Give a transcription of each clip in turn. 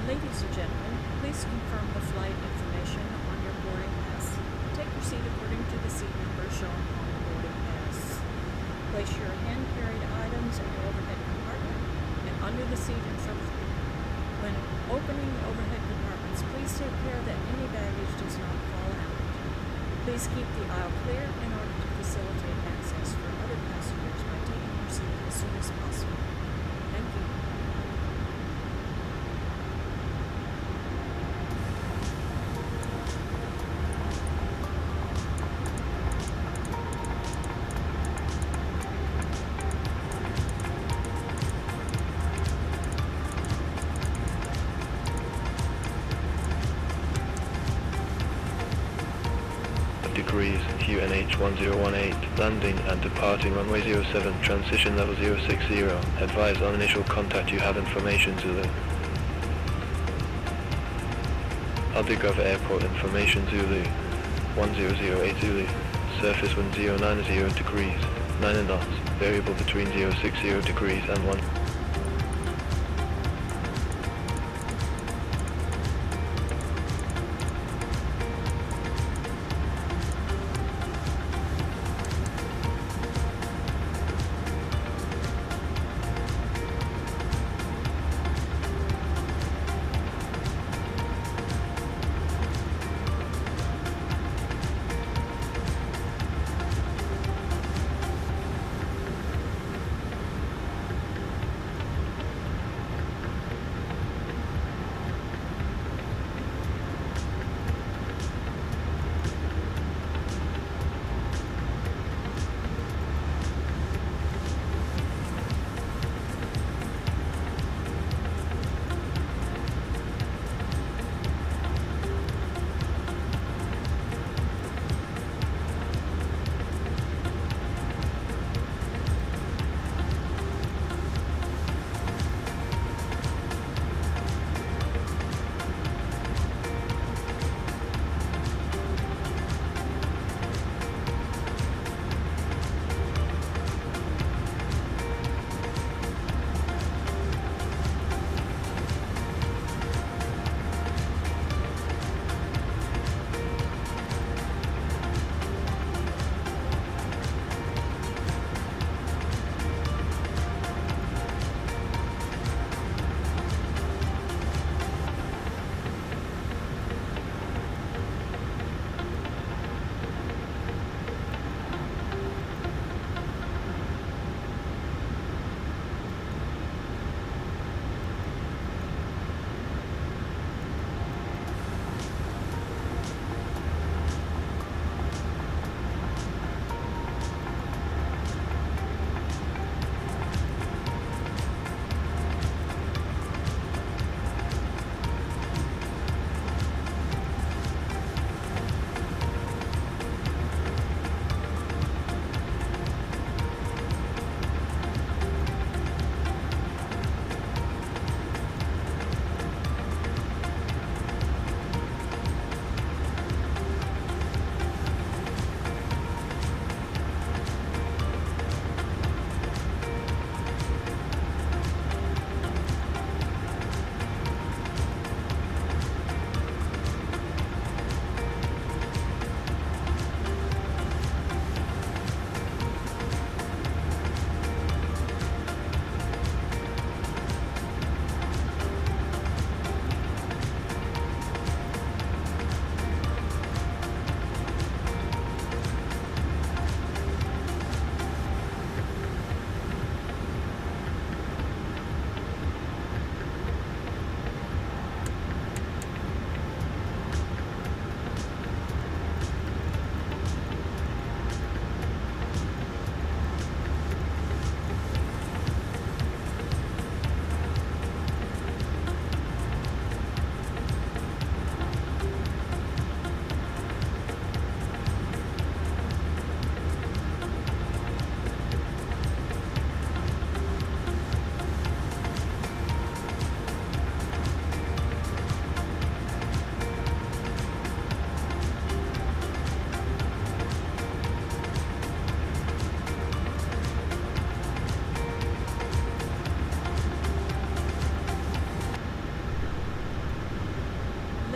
Ladies and gentlemen, please confirm the flight information on your boarding pass. Take your seat according to the seat number shown on the boarding pass. Place your hand-carried items in the overhead compartment and under the seat in front of you. When opening the overhead compartments, please take care that any baggage does not fall out. Please keep the aisle clear in order to facilitate access for other passengers by taking your seat as soon as possible. Thank you. Degrees, QNH 1018, landing and departing runway 07, transition level 060, advise on initial contact you have information Zulu. Aldegrove Airport information Zulu, 1008 Zulu, surface wind 090 degrees, 9 knots, variable between 060 degrees and 1.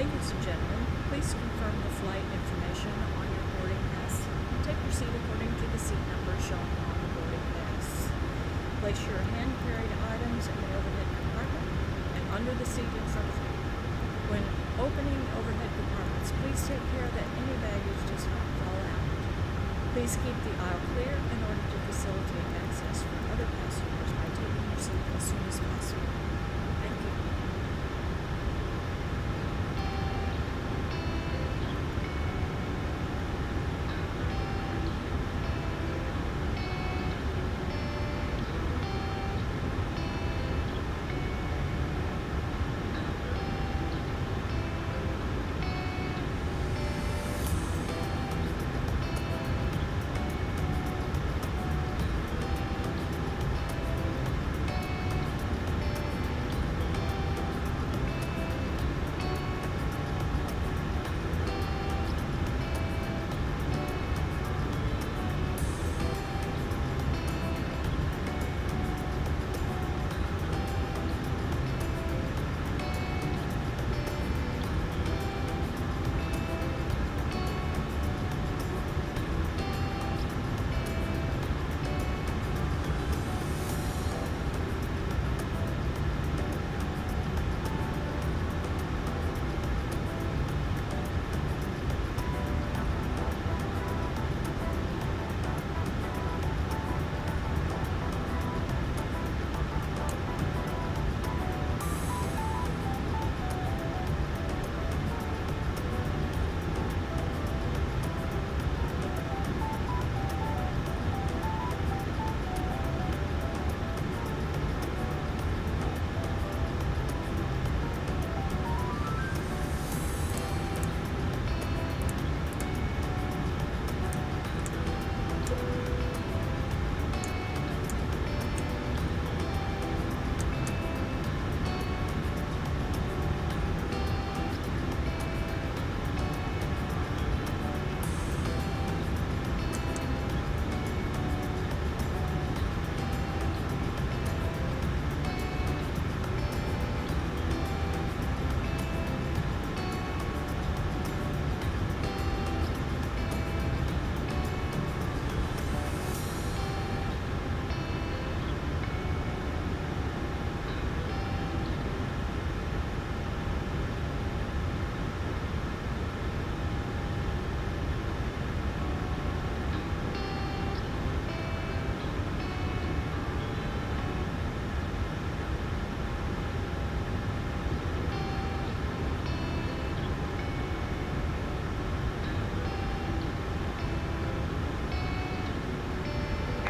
Ladies and gentlemen, please confirm the flight information on your boarding pass and take your seat according to the seat number shown on the boarding pass. Place your hand-carried items in the overhead compartment and under the seat in front of you. When opening overhead compartments, please take care that any baggage does not fall out. Please keep the aisle clear in order to facilitate access for other passengers by taking your seat as soon as possible. Thank you.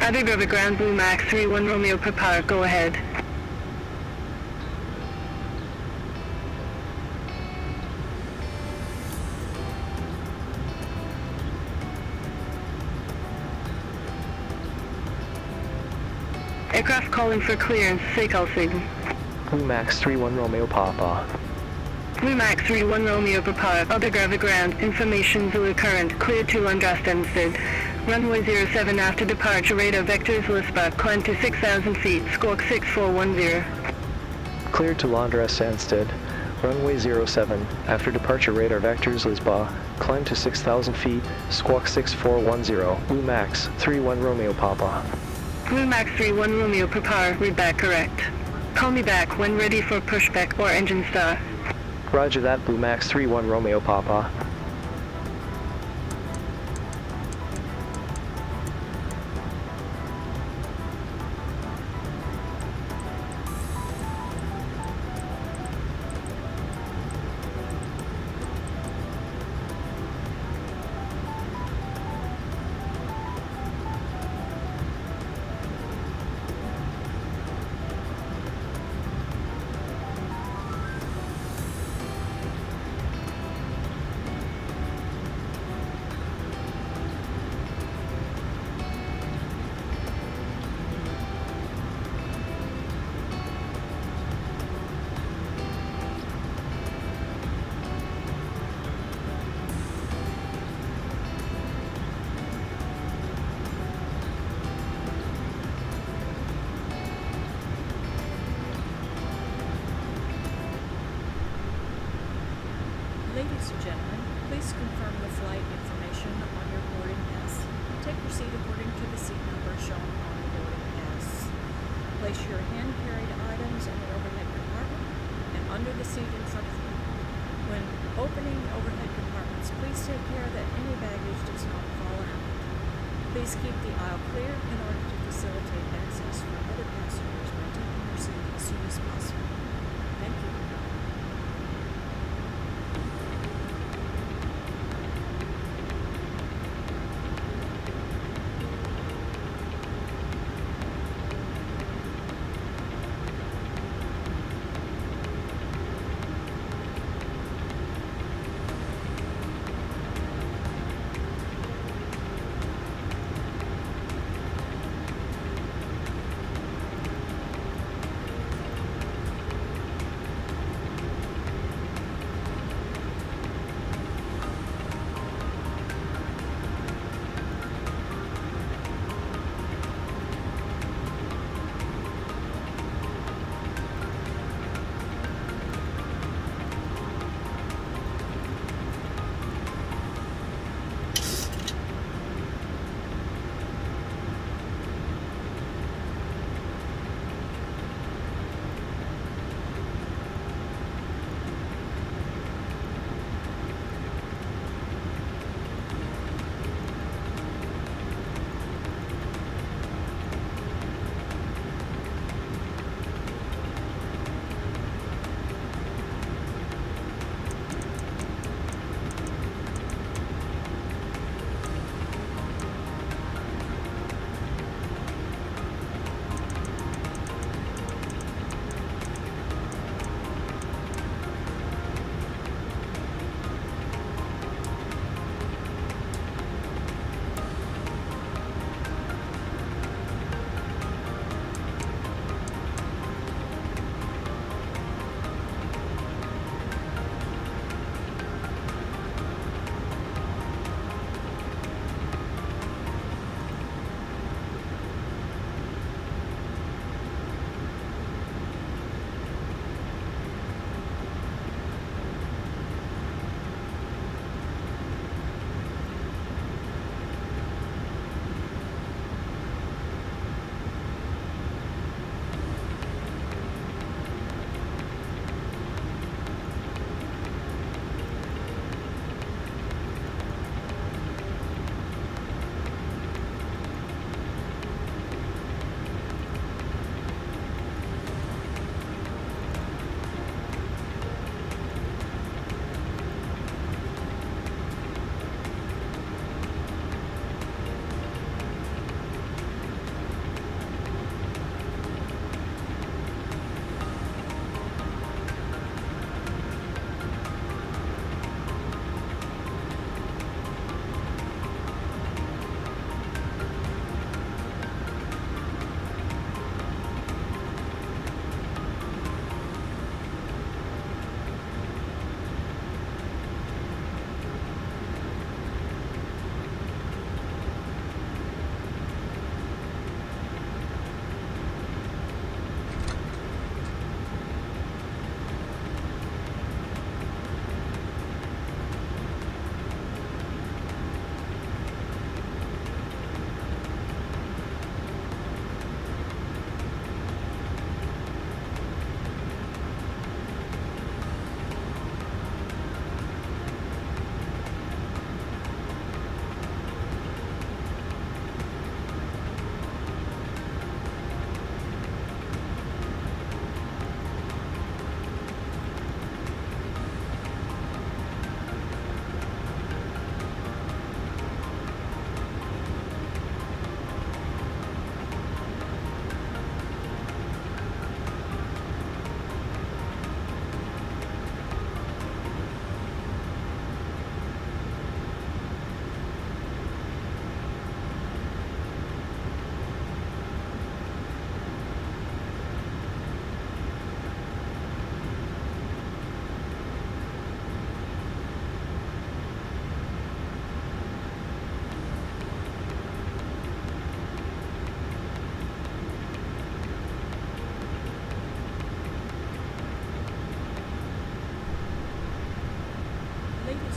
Abbey River Grand Blue Max 31 Romeo Papa, go ahead. Aircraft calling for clearance, SACL signal. Blue Max 31 Romeo Papa. Blue Max 31 Romeo Papa, Aldegrave Grand, information Zulu current, clear to Londra Stansted. Runway 07 after departure, radar vectors Lisbon, climb to 6,000 feet, squawk 6410. Clear to Londra Stansted. Runway 07 after departure, radar vectors Lisbon, climb to 6,000 feet, squawk 6410. Blue Max 31 Romeo Papa. Blue Max 31 Romeo Papa, read back correct. Call me back when ready for pushback or engine start. Roger that, Blue Max 31 Romeo Papa. Ladies and gentlemen, please confirm the flight information on your boarding pass. Take your seat according to the seat number shown on the boarding pass. Place your hand-carried items in the overhead compartment and under the seat in front of you. When opening overhead compartments, please take care that any baggage does not fall out. Please keep the aisle clear in order to facilitate access for other passengers by taking your seat as soon as possible. Thank you.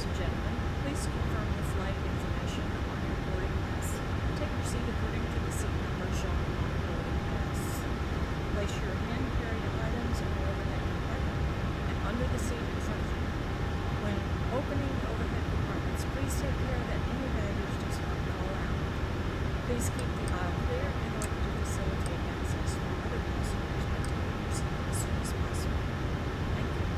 Ladies and gentlemen, please confirm the flight information on your boarding pass. Take your seat according to the seat number shown on the boarding pass. Place your hand-carried items in the overhead compartment and under the seat in front of you. When opening the overhead compartments, please take care that any baggage does not fall out. Please keep the aisle clear in order to facilitate access for other passengers by taking your seat as soon as possible. Thank you.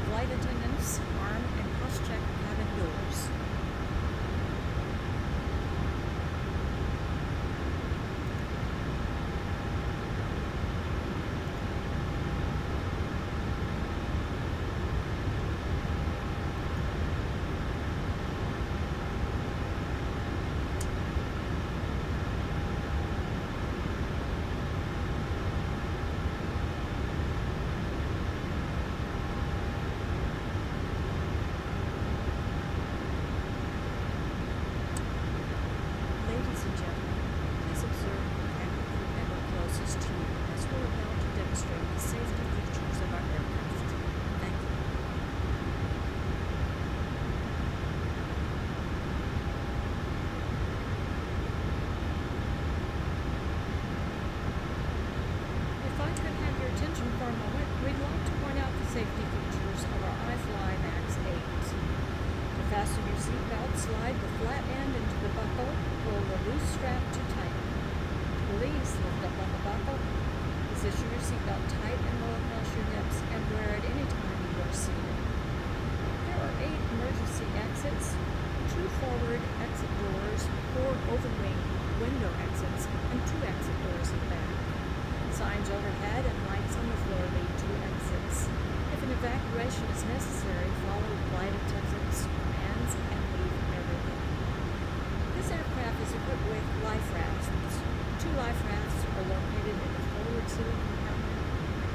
Flight attendants, arm and cross-check cabin doors. Ladies and gentlemen, please observe the cabin crew member closest to you as we're about to demonstrate the safety features of our aircraft. Thank you. If I could have your attention for a moment, we'd like to point out the safety features of our iFly Max 8. To fasten your seatbelt, slide the flat end into the buckle, pull the loose strap to tighten. Release, lift up on the buckle, position your seatbelt tight and low across your hips, and wear it any time you are seated. There are 8 emergency exits, 2 forward exit doors, 4 overwing window exits, and 2 exit doors in the back. Signs overhead and lights on the floor lead to exits. If an evacuation is necessary, follow flight attendants' commands and leave everything. This aircraft is equipped with life rafts. 2 life rafts are located in the forward ceiling compartment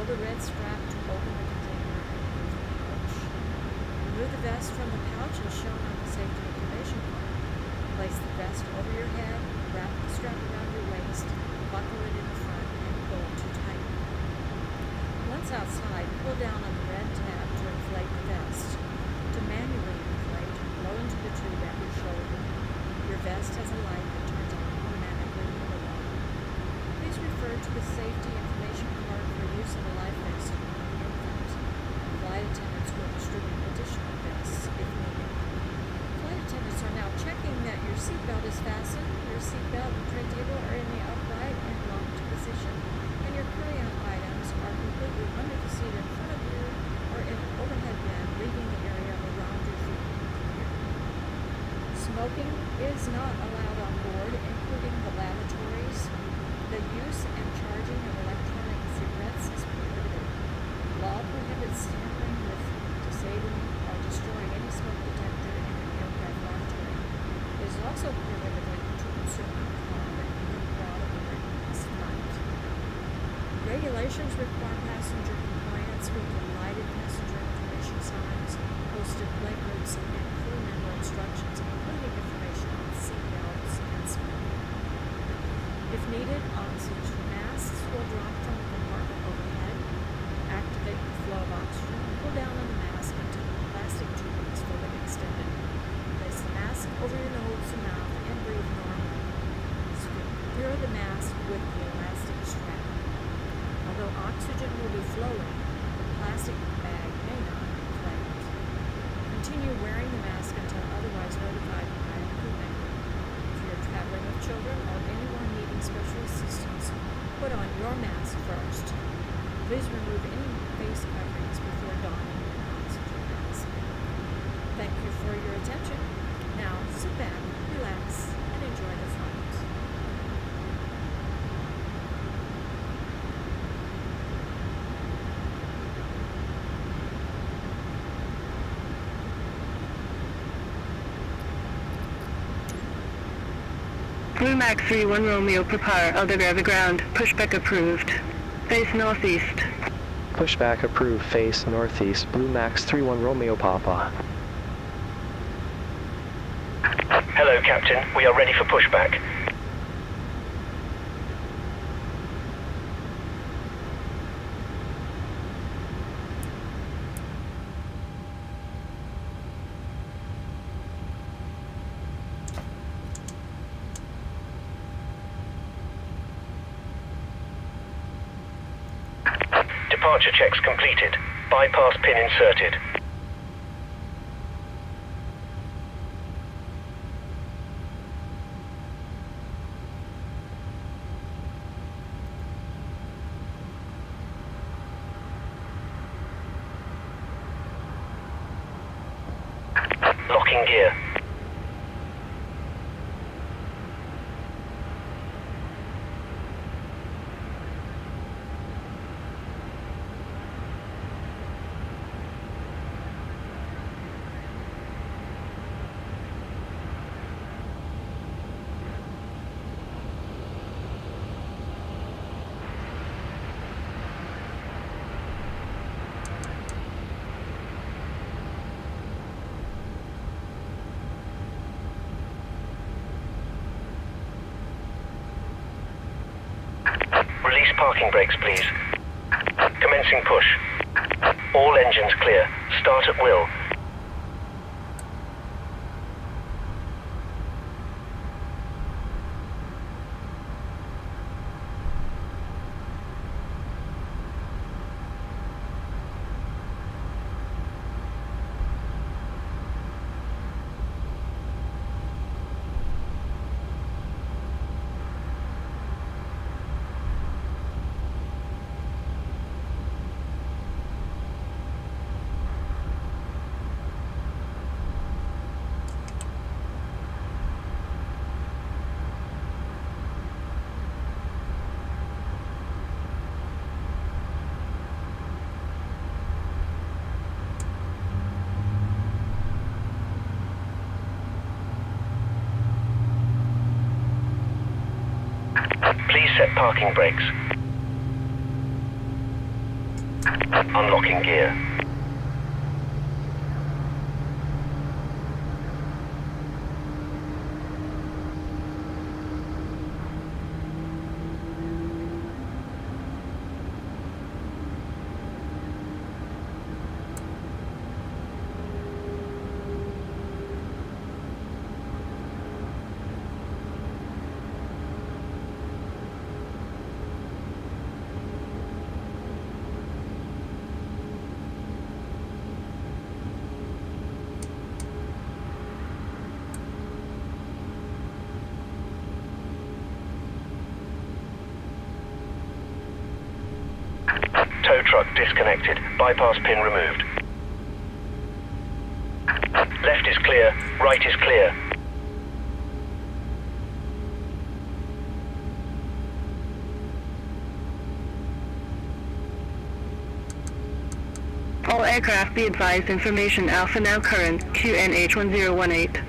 the red strap to open the container and remove the pouch. Remove the vest from the pouch as shown on the safety information card. Place the vest over your head, wrap the strap around your waist, buckle it in the front, and pull to tighten. Once outside, pull down on the red tab to inflate the vest. To manually inflate, blow into the tube at your shoulder. Your vest has a light that turns on automatically when the water. Please refer to the safety information card for use of a life vest on infant. Flight attendants will distribute additional vests if needed. Flight attendants are now checking that your seatbelt is fastened, your seatbelt and tray table are in the upright and locked position, and your carry-on items are completely under the seat in front of you or in an overhead bin, leaving the area around your feet clear. Smoking is not allowed on board, including the lavatories. The use and charging of electronic cigarettes is prohibited. Law prohibits tampering with, disabling, or destroying any smoke detector in an aircraft lavatory. It is also prohibited to consume alcohol that you have brought aboard this flight. Regulations require passenger compliance with the lighted passenger information signs, posted placards, and crew member instructions, including information on seat belts and smoking. If needed, oxygen masks will drop from the compartment overhead. Activate the flow of oxygen. Pull down on the mask until the plastic tubing is fully extended. Place the mask over your nose and mouth and breathe normally. Secure the mask with the elastic strap. Although oxygen will be flowing, the plastic bag may not inflate. Continue wearing the mask until otherwise notified by a crew member. If you're traveling with children or anyone needing special assistance, put on your mask first. Please remove any face coverings before donning an oxygen mask. Thank you for your attention. Now sit back, relax, and enjoy the flight. Blue Max 31 Romeo prepare, Aldegra the ground, pushback approved. Face northeast. Pushback approved, face northeast, Blue Max 31 Romeo Papa. Hello, Captain. We are ready for pushback. Departure checks completed. Bypass pin inserted. Locking gear. Release parking brakes, please. Commencing push. All engines clear. Start at will. Please set parking brakes. Unlocking gear. Tow truck disconnected. Bypass pin removed. Left is clear. Right is clear. All aircraft be advised, information Alpha now current, QNH 1018.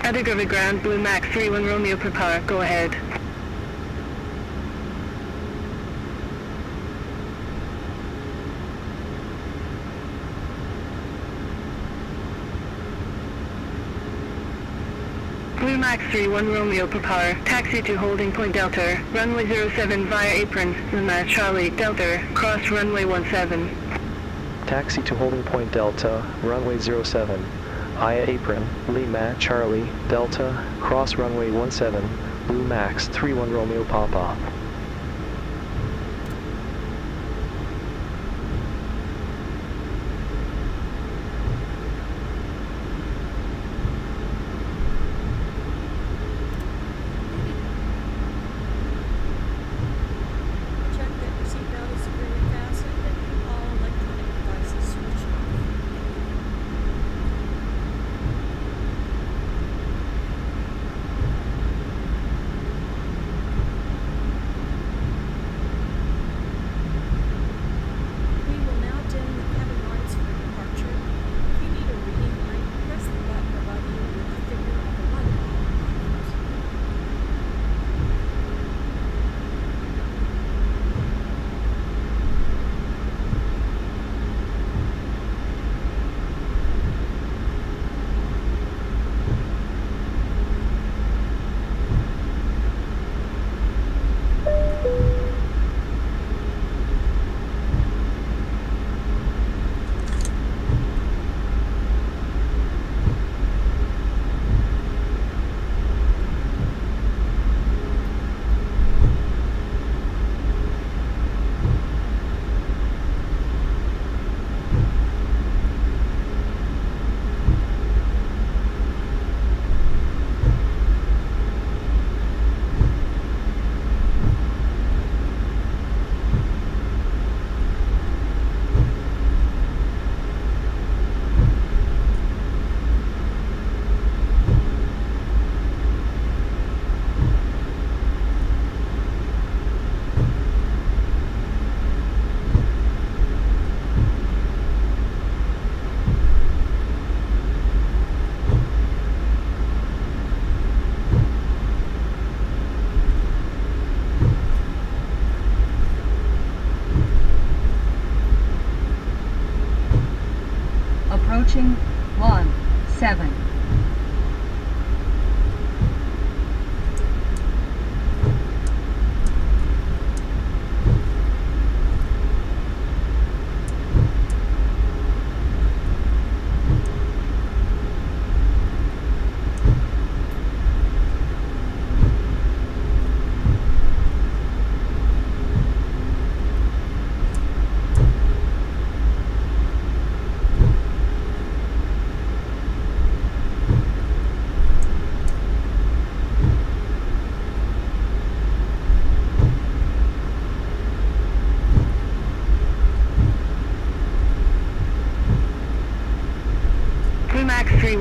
Attic over ground, Blue Max 31 Romeo per power, go ahead. Blue Max 31 Romeo per power, taxi to holding point Delta, runway 07 via apron, Lima Charlie Delta, cross runway 17. Taxi to holding point Delta, runway 07. Via apron, Lima Charlie Delta, cross runway 17, Blue Max 31 Romeo Papa.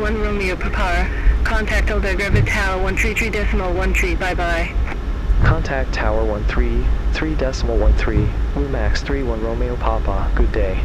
31 Romeo Papa. Contact Aldegra Vital 133.13. Bye-bye. Contact Tower 133.13, Lumax 31 Romeo Papa. Good day.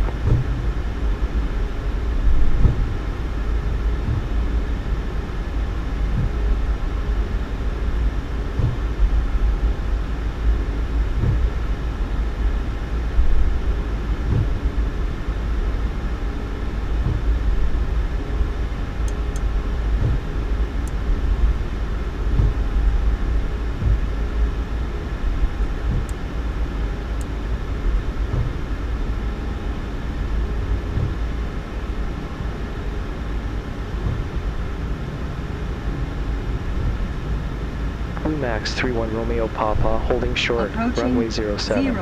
Lumax 31 Romeo Papa, holding short, runway 07.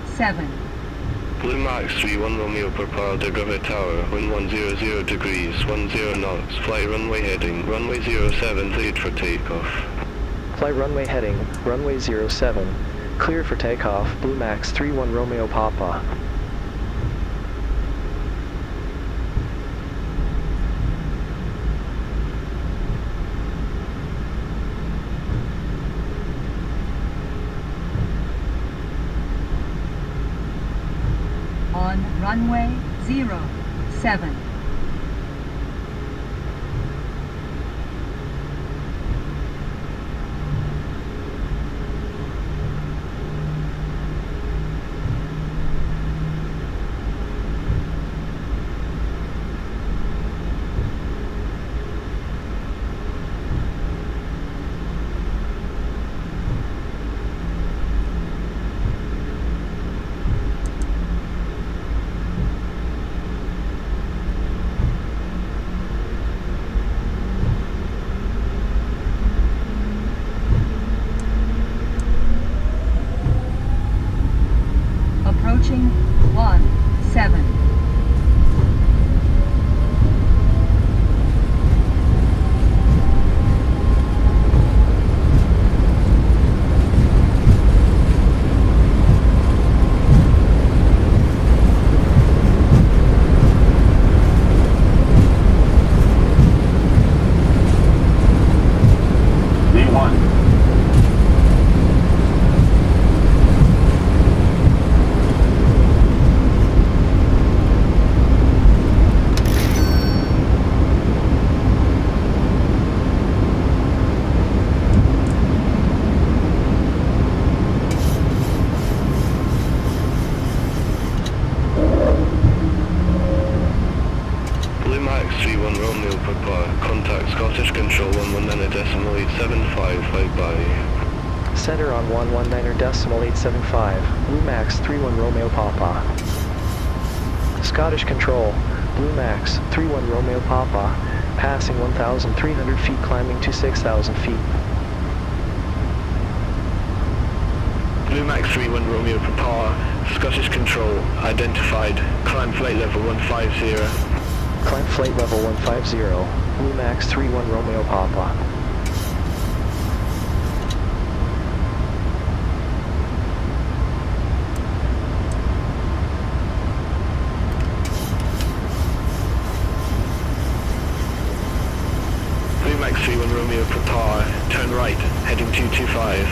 07. Lumax 31 Romeo Papa, Aldegra Tower, wind 100 degrees, 10 knots, flight runway heading, runway 07, cleared for takeoff. Flight runway heading, runway 07. Clear for takeoff, Lumax 31 Romeo Papa. On runway 07. Approaching 17. Lumax 31 Romeo Papa, contact Scottish Control 119.875, bye-bye. Center on 119.875, Lumax 31 Romeo Papa. Scottish Control, Lumax 31 Romeo Papa, passing 1,300 feet, climbing to 6,000 feet. Lumax 31 Romeo Papa, Scottish Control, identified, climb flight level 150. Climb flight level 150, Lumax 31 Romeo Papa. Lumax 31 Romeo Papa, turn right, heading 225.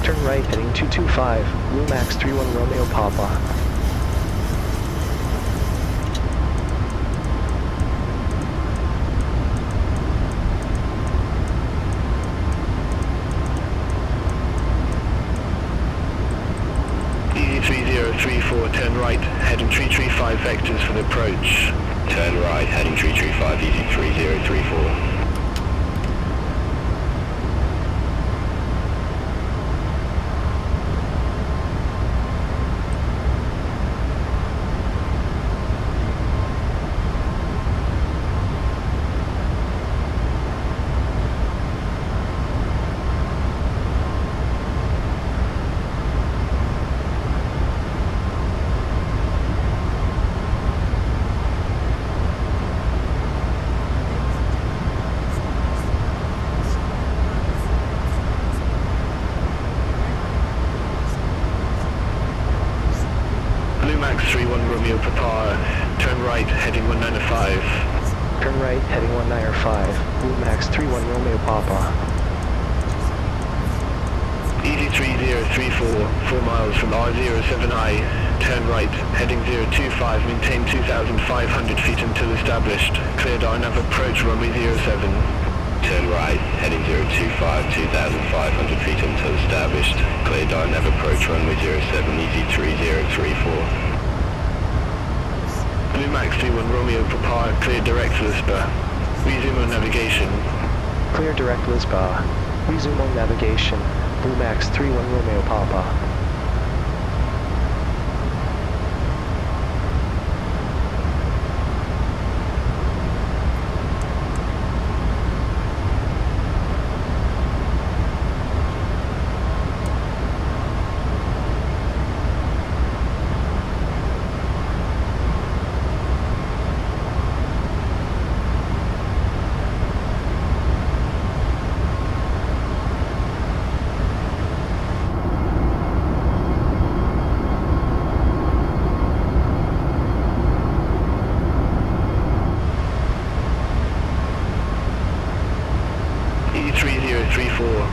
Turn right, heading 225, Lumax 31 Romeo Papa. EZ3034, turn right, heading 335 vectors for the approach. Turn right, heading 335, EZ3034. Lumax 31 Romeo Papa, turn right, heading 195. Turn right, heading 195, Blue Max 31 Romeo Papa. Easy 3034, 4 miles from R07I, turn right, heading 025, maintain 2,500 feet until established, cleared RNAV approach runway 07. Turn right, heading 025, 2,500 feet until established, cleared RNAV approach runway 07, easy 3034. Blue Max 31 Romeo Papa, cleared direct Lisbon. Resume on navigation. Clear direct Lisbon. Resume on navigation. Blue Max 31 Romeo Papa.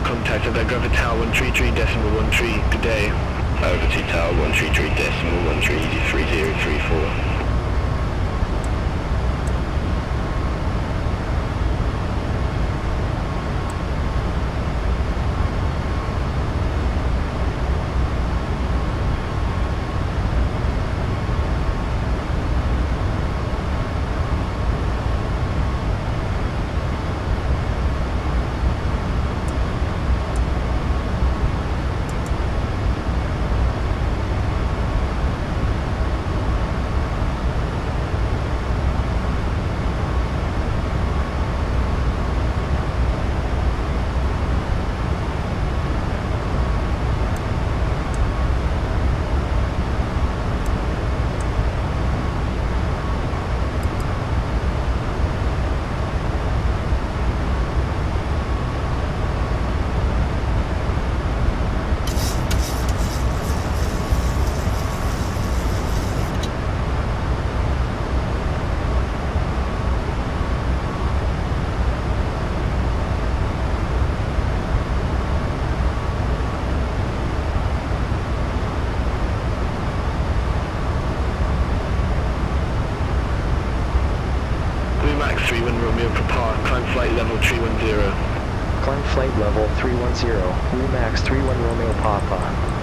Contact at Gravity Tower 133.13, good day. Over to Tower 133.13, easy 3034. Max 31 Romeo Papa, climb flight level 310. Climb flight level 310, Blue Max 31 Romeo Papa.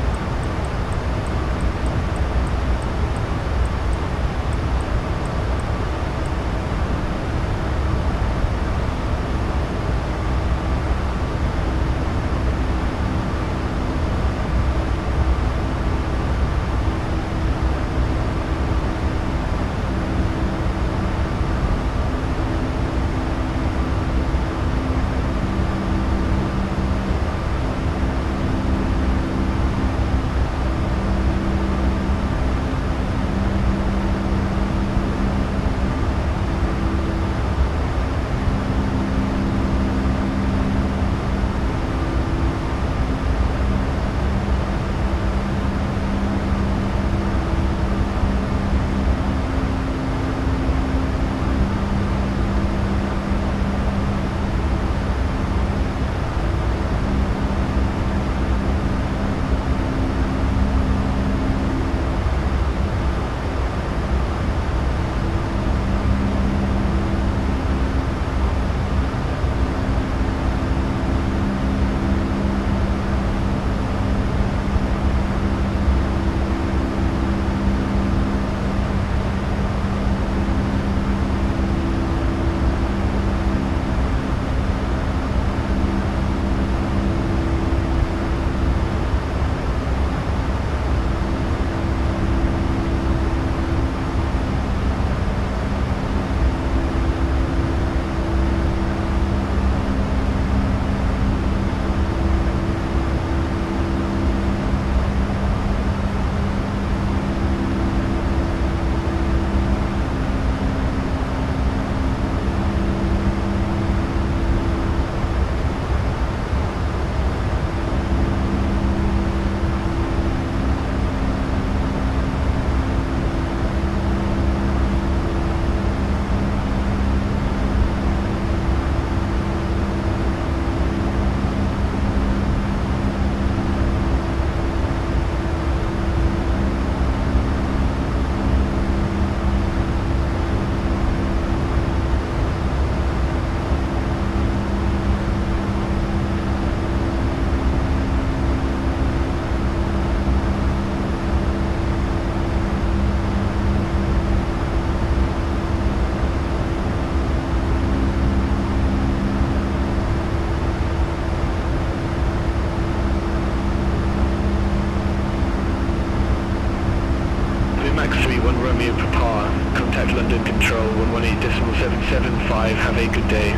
London Control 118.775, have a good day.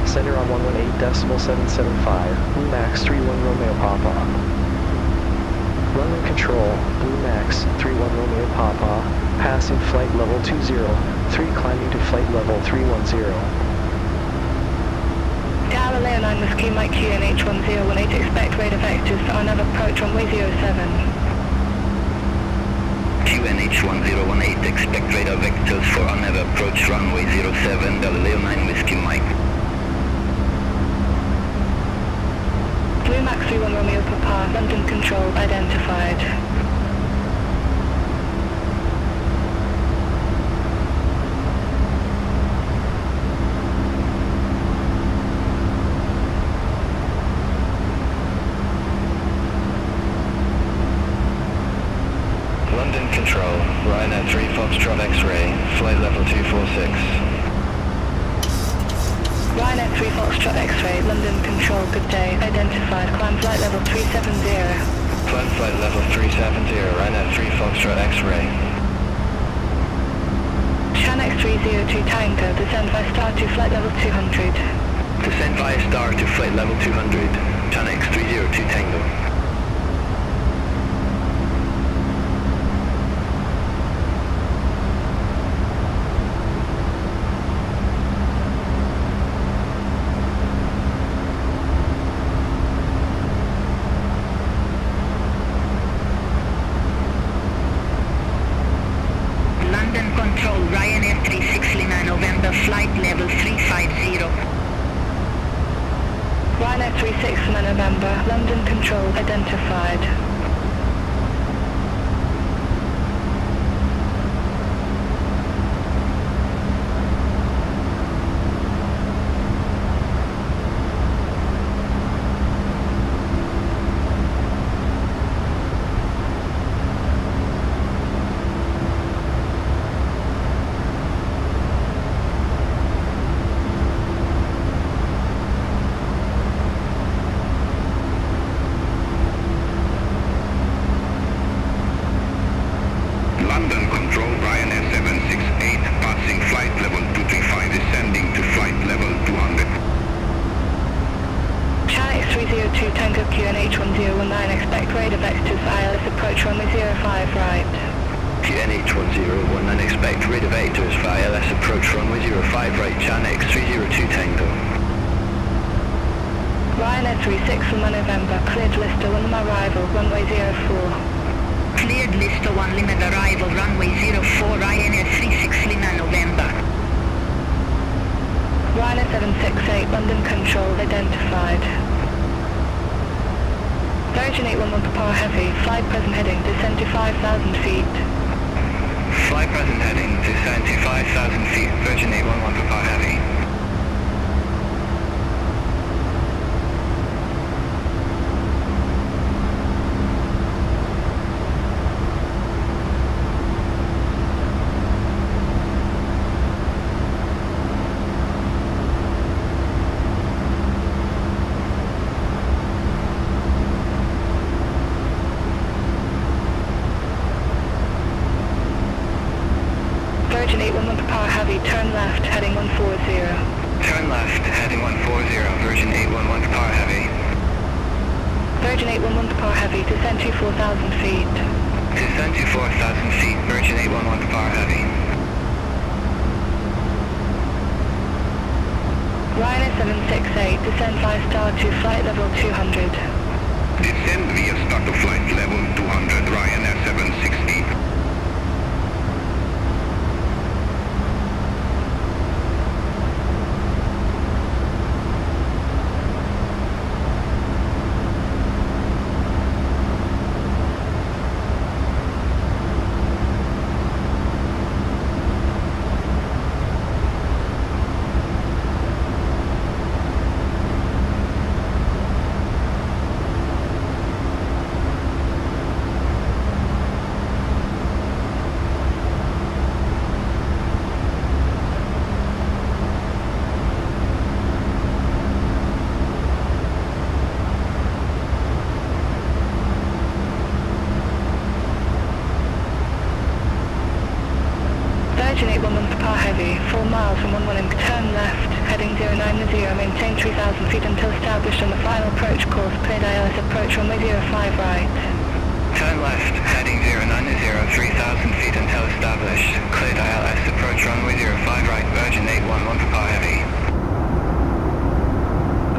Center on 118.775, Blue Max 31 Romeo Papa. London Control, Blue Max 31 Romeo Papa, passing flight level 20, 3 climbing to flight level 310. Galileo 9 Whiskey Mike QNH 1018, expect radar vectors for our approach runway 07. QNH 1018, expect radar vectors for our approach runway 07, Galileo 9 Whiskey Mike. Blue Max 31 Romeo Papa, London Control identified. London Control, Ryanair 3 Foxtrot X-ray, flight level 246. Ryanair 3 Foxtrot X-ray, London Control, good day, identified, climb flight level 370. Climb flight level 370, Ryanair 3 Foxtrot X-ray. Chanex 302 Tango, descend via star to flight level 200. Descend via star to flight level 200, Chanex 302 Tango. London Control, Ryanair 36 Lima November, flight level 350. Ryanair 36 November, London Control identified. London Control, Ryanair 768, passing flight level 235, descending to flight level 200. Chanex 302 Tango QNH 1019, expect radar vectors for ILS approach runway 05 right. QNH 1019, expect radar vectors for ILS approach runway 05 right, Chanex 302 Tango. Ryanair 36 Lima November, cleared Lister 1 arrival, runway 04. Cleared Lister 1 Lima arrival, runway 04, Ryanair 36 Lima November. Ryanair 768, London Control identified. Virgin 811 Papa Heavy, fly present heading, descend to 5,000 feet. Fly present heading, descend to 5,000 feet, Virgin 811 Papa Heavy. Virgin 811 Papa Heavy, turn left, heading 140. Turn left, heading 140, Virgin 811 Papa Heavy. Virgin 811 Papa Heavy, descend to 4,000 feet. Descend to 4,000 feet, Virgin 811 Papa Heavy. Ryanair 768, descend via star to flight level 200. Descend via start to flight level 200, Ryanair 760. miles from 11, turn left, heading 090, maintain 3,000 feet until established on the final approach course, cleared ILS approach runway 05 right. Turn left, heading 090, 3,000 feet until established, cleared ILS approach runway 05 right, Virgin 811 Papa Heavy.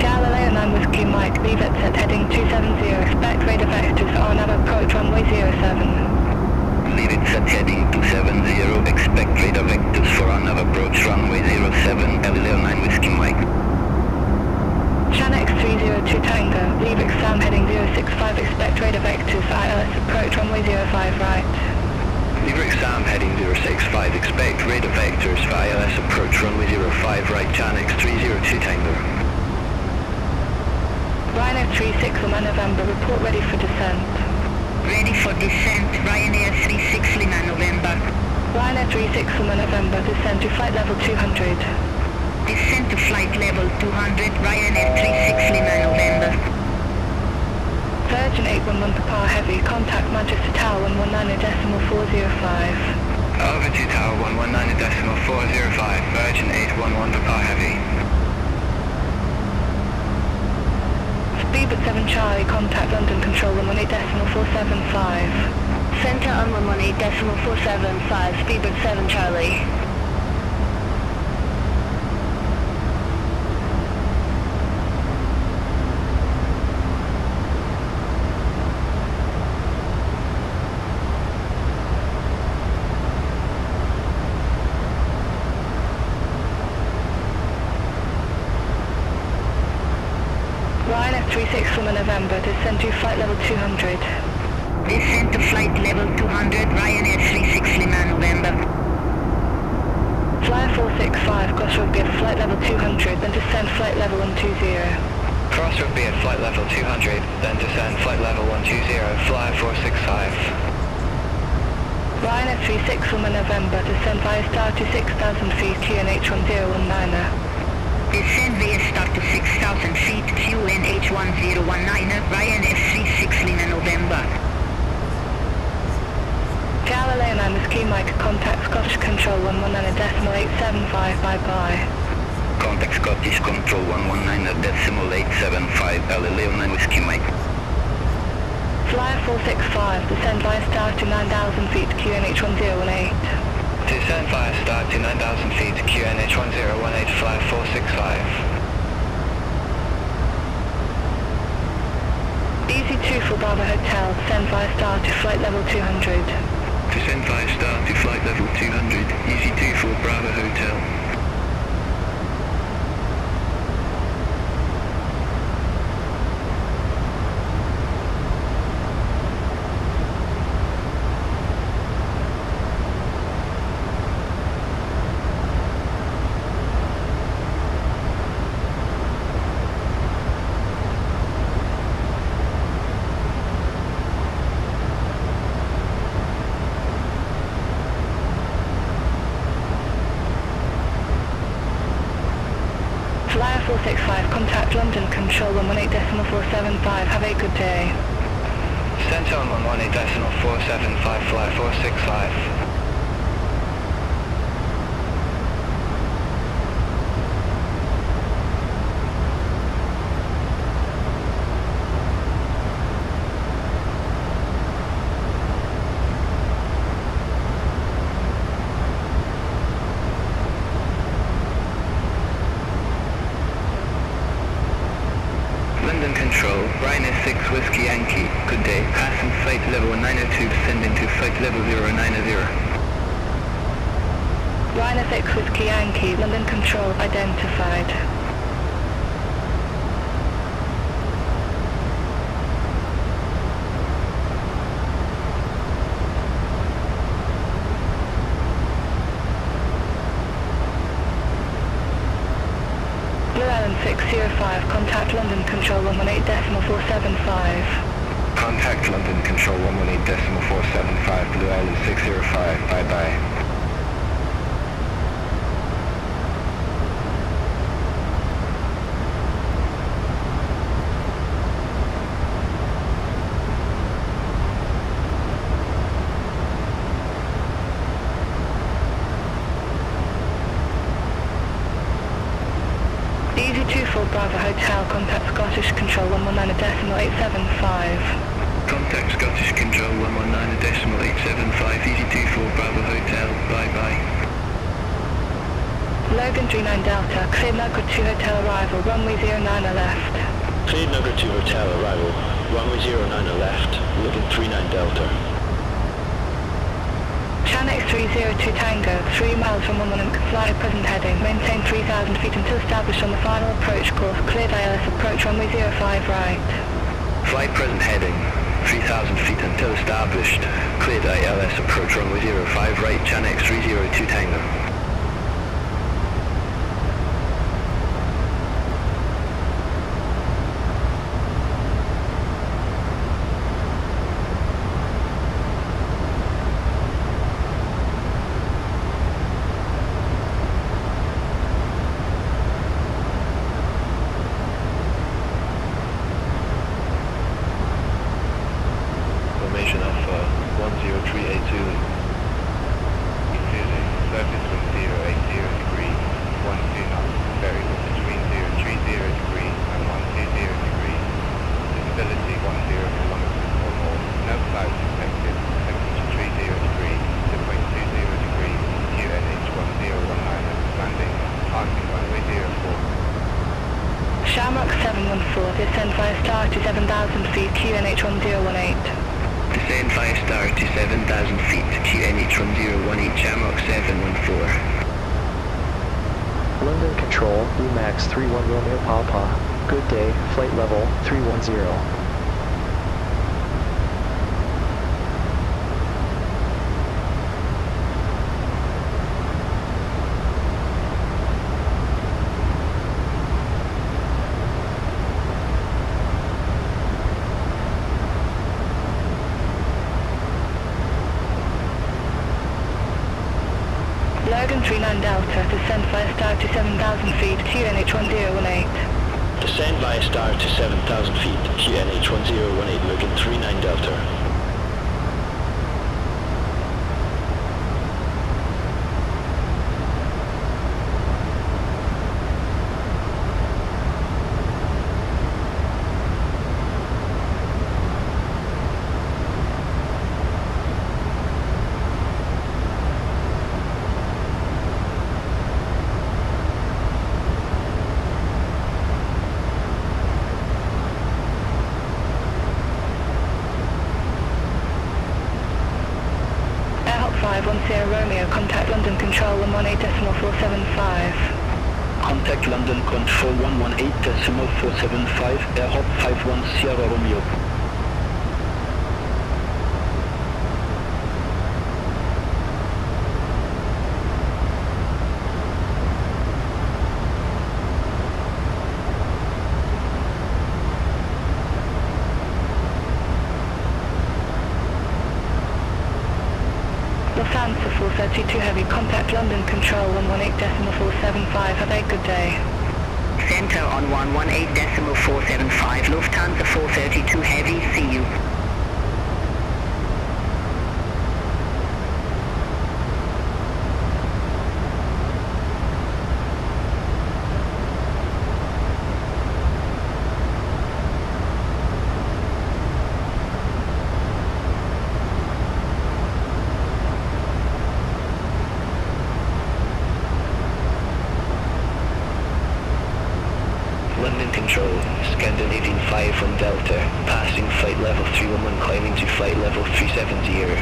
Galileo 9 Whiskey Mike, leave at set heading 270, expect radar vectors for on approach runway 07. Leave it set heading 270, expect radar vectors for on approach runway 07, Galileo 9 Whiskey Mike. Chanex 302 Tango, leave exam heading 065, expect radar vectors for ILS approach runway 05 right. Lever exam heading 065, expect radar vectors for ILS approach runway 05 right, Chanex 302 Tango. Ryanair 36 Lima November, report ready for descent. Ready for descent, Ryanair 36 Lima November. Ryanair 36 Lima November, descend to flight level 200. Descent to flight level 200, Ryanair 36 Lima November. Virgin 811 Papa Heavy, contact Manchester Tower 119.405. Over to Tower 119.405, Virgin 811 Papa Heavy. Speedbird 7 Charlie, contact London Control 118.475. Centre on 118.475, Speedbird 7 Charlie. Ryanair 36 Lima November, descend to flight level 200. Descent to flight level 200, Ryanair 36 Lima November. Flyer 465, crossroad be at flight level 200, then descend flight level 120. Crossroad be at flight level 200, then descend flight level 120, Flyer 465. Ryanair 36 Lima November, descend via star to 6,000 feet, QNH 1019er. Descend via start to 6,000 feet, QNH 1019er, Ryanair 36 Lima November. Galileo 9 Whiskey Mike, contact Scottish Control 119.875, bye-bye. Contact Scottish Control 119.875, Galileo 9 Whiskey Mike. Flyer 465, descend via star to 9,000 feet, QNH 1018. Descend via start to 9,000 feet, QNH 1018, Flyer 465. Easy 2 for Bravo Hotel, descend via star to flight level 200. Descend via star to flight level 200, Easy 2 for Bravo Hotel. Flyer 465, contact London Control 118.475, have a good day. Descend on 118.475, Flyer 465. London Control, Ryanair 6 Whiskey Yankee. Good day. Passing flight level 902, descending to flight level 090. Ryanair 6 Whiskey Yankee, London Control identified. Blue Island 605, contact London Control 118.475. Contact London Control 118.475, Blue Island 605, bye-bye. Bravo Hotel, contact Scottish Control 119.875. Contact Scottish Control 119.875, Easy 24 Bravo Hotel, bye bye. Logan 39 Delta, cleared Nugget 2 Hotel arrival, runway 09 left. Cleared Nugget 2 Hotel arrival, runway 09 left, looking 39 Delta. Channel 302 Tango, 3 miles from 11, fly present heading, maintain 3,000 feet until established on the final approach course, cleared ILS approach runway 05 right. Flight present heading, 3,000 feet until established, cleared ILS approach runway 05 right, Channel 302 Tango. Formation Alpha 10382. Including surface wind 080 degrees, 12 knots, variable between 030 degrees and 120 degrees, visibility 10 kilometers or more, no clouds expected, temperature 30 degrees to 0.20 degrees, QNH 1019 landing, passing runway 04. Shamrock 714, descend via star to 7,000 feet, QNH 1018. Descend via star to 7,000 feet, QNH 1018, Shamrock 714. London Control, Max 31 Romeo Papa. Good day, flight level 310. Logan 39 Delta, descend via star to 7,000 feet, QNH 1018. Descend via star to 7,000 feet, QNH 1018, looking 39 Delta. Airhawk 510 Romeo, contact London Control 118.475. Contact London Control 118.475, Airhawk 51 Sierra Romeo. Lufthansa 432 Heavy, contact London Control 118.475. Have a good day. Center on 118.475, Lufthansa 432 Heavy, see you. London Control, Scandinavian 5 from Delta, passing flight level 311, climbing to flight level 370.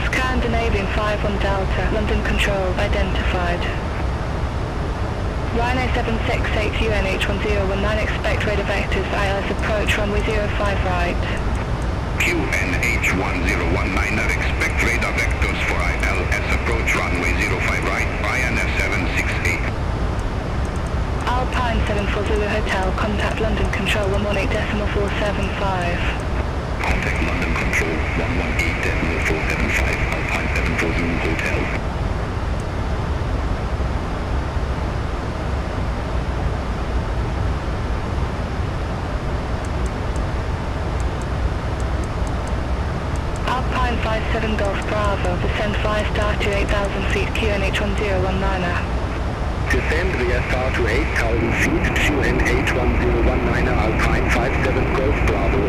Scandinavian 5 on Delta, London Control, identified. Rhino 768 UNH 1019, expect radar vectors, ILS approach, runway 05 right. QNH 1019, expect radar vectors for ILS approach runway 05 right, INF 768. Alpine 74 Zulu Hotel, contact London Control 118.475. Contact London Control 118.475, Alpine 74 Zulu Hotel. Alpine 57 Golf Bravo, descend via star to 8,000 feet, QNH 1019. Descend VSR to 8,000 feet, QNH1019 Alpine 57 Golf Bravo.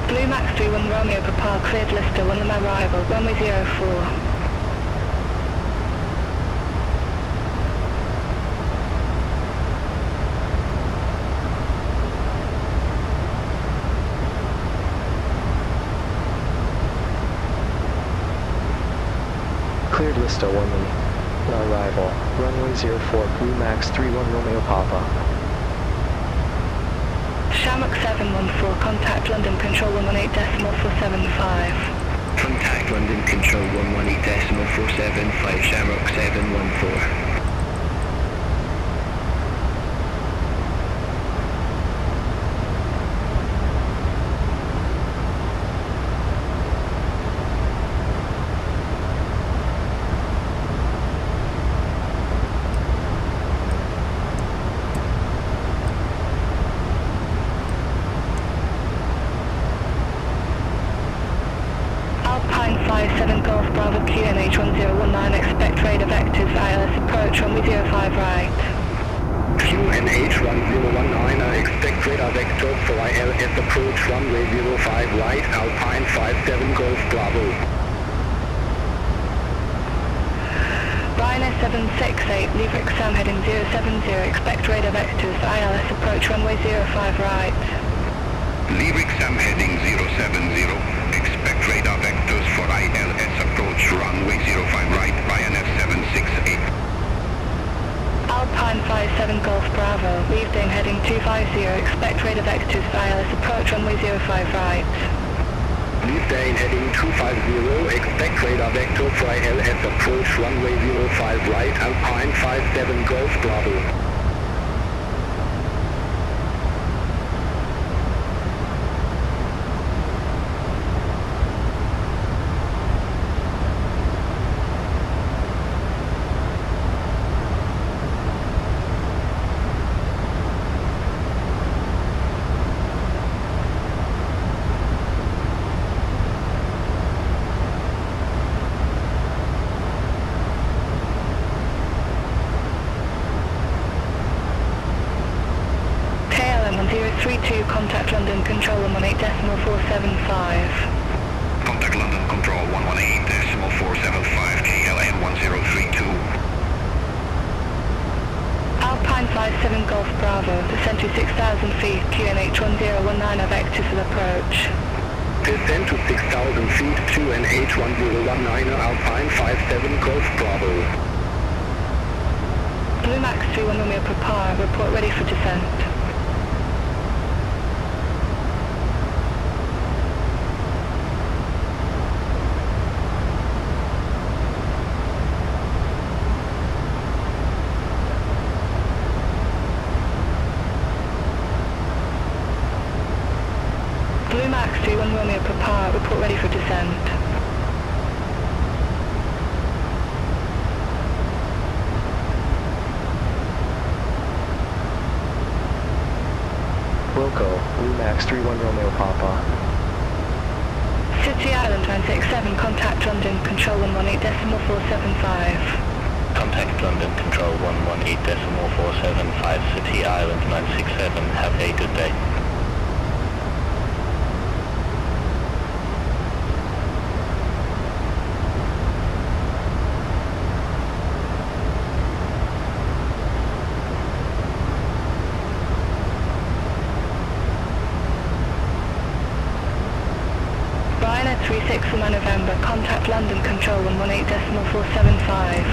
Blue Max 31 Romeo Papa cleared Lister on the arrival, runway 04. Cleared Listo on arrival, runway 04, Blue Max 31 Romeo Papa. Shamrock 714, contact London Control 118.475. Contact London Control 118.475, Shamrock 714. Alpine 57 Golf Bravo QNH 1019, expect radar vectors ILS approach runway 05 right. QNH 1019, I expect radar vectors for ILS approach runway 05 right, Alpine 57 Golf Bravo. Ryanair 768, leave exam heading 070, expect radar vectors ILS approach runway 05 right. Lyric Sam heading 070. Expect radar vectors for ILS approach runway 05 right, Ryanair 768. Alpine 57 Golf Bravo, leave Dane heading 250, expect radar vectors ILS approach runway 05 right. Leave Dane heading 250, expect radar vector for ILS approach runway 05 right, Alpine 57 Golf Bravo. KLM 1032, contact London Control 118.475. Contact London Control 118.475, KLM 1032. Alpine 57 Golf Bravo, descend to 6,000 feet, QNH 1019 vectors will approach. Descend to 6,000 feet, QNH 1019 Alpine 57 Golf Bravo. Blue Max 31 Romeo Papa, report ready for descent. Blue Max 31 Romeo Papa, report ready for descent. Wilco, Blue Max 31 Romeo Papa. City Island 967, contact London Control 118.475. Contact London Control 118.475, City Island 967. Have a good day. Ryanair 361 November, contact London Control 118.475.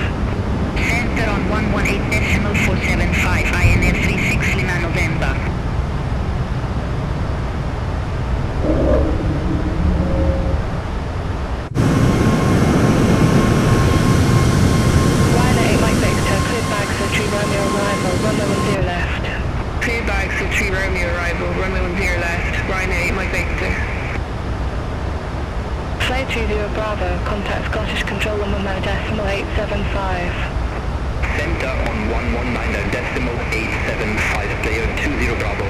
Center on 118.475, INF 36 Lima November. Ryanair 8 Mike Victor, cleared bags for 3 Romeo arrival, runway 10 left. Clear bags for 3 Romeo Clear 20 Bravo, contact Scottish Control 11.875. Center on 119.875, player 20 Bravo.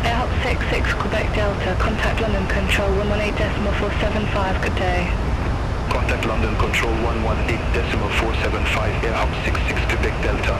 Air 66 Quebec Delta, contact London Control 118.475, good day. Contact London Control 118.475, Air 66 Quebec Delta.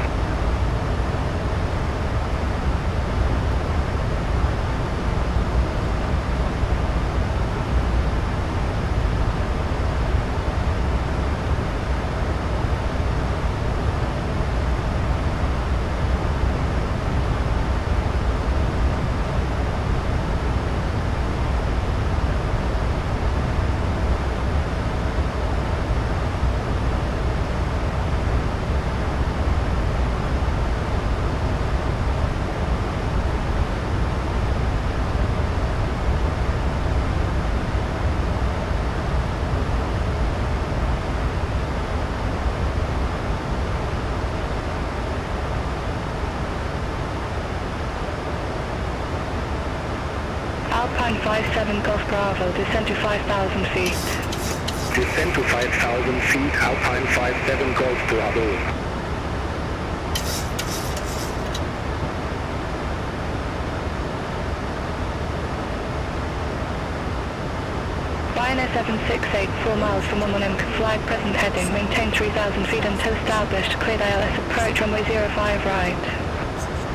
Alpine 57 Golf Bravo, descend to 5,000 feet. Descend to 5,000 feet, Alpine 57 Golf Bravo. Ryanair 768, 4 miles from 11M, flag present heading, maintain 3,000 feet until established, cleared ILS approach runway 05 right.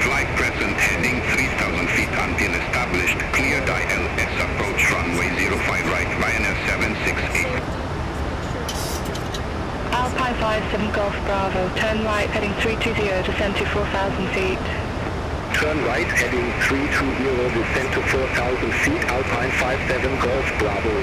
Flight present heading 3,000 feet until established, cleared ILS approach runway 05 right, Ryanair 768. Alpine 57 Golf Bravo, turn right heading 320, descend to 4,000 feet. Turn right heading 320, descend to 4,000 feet, Alpine 57 Golf Bravo.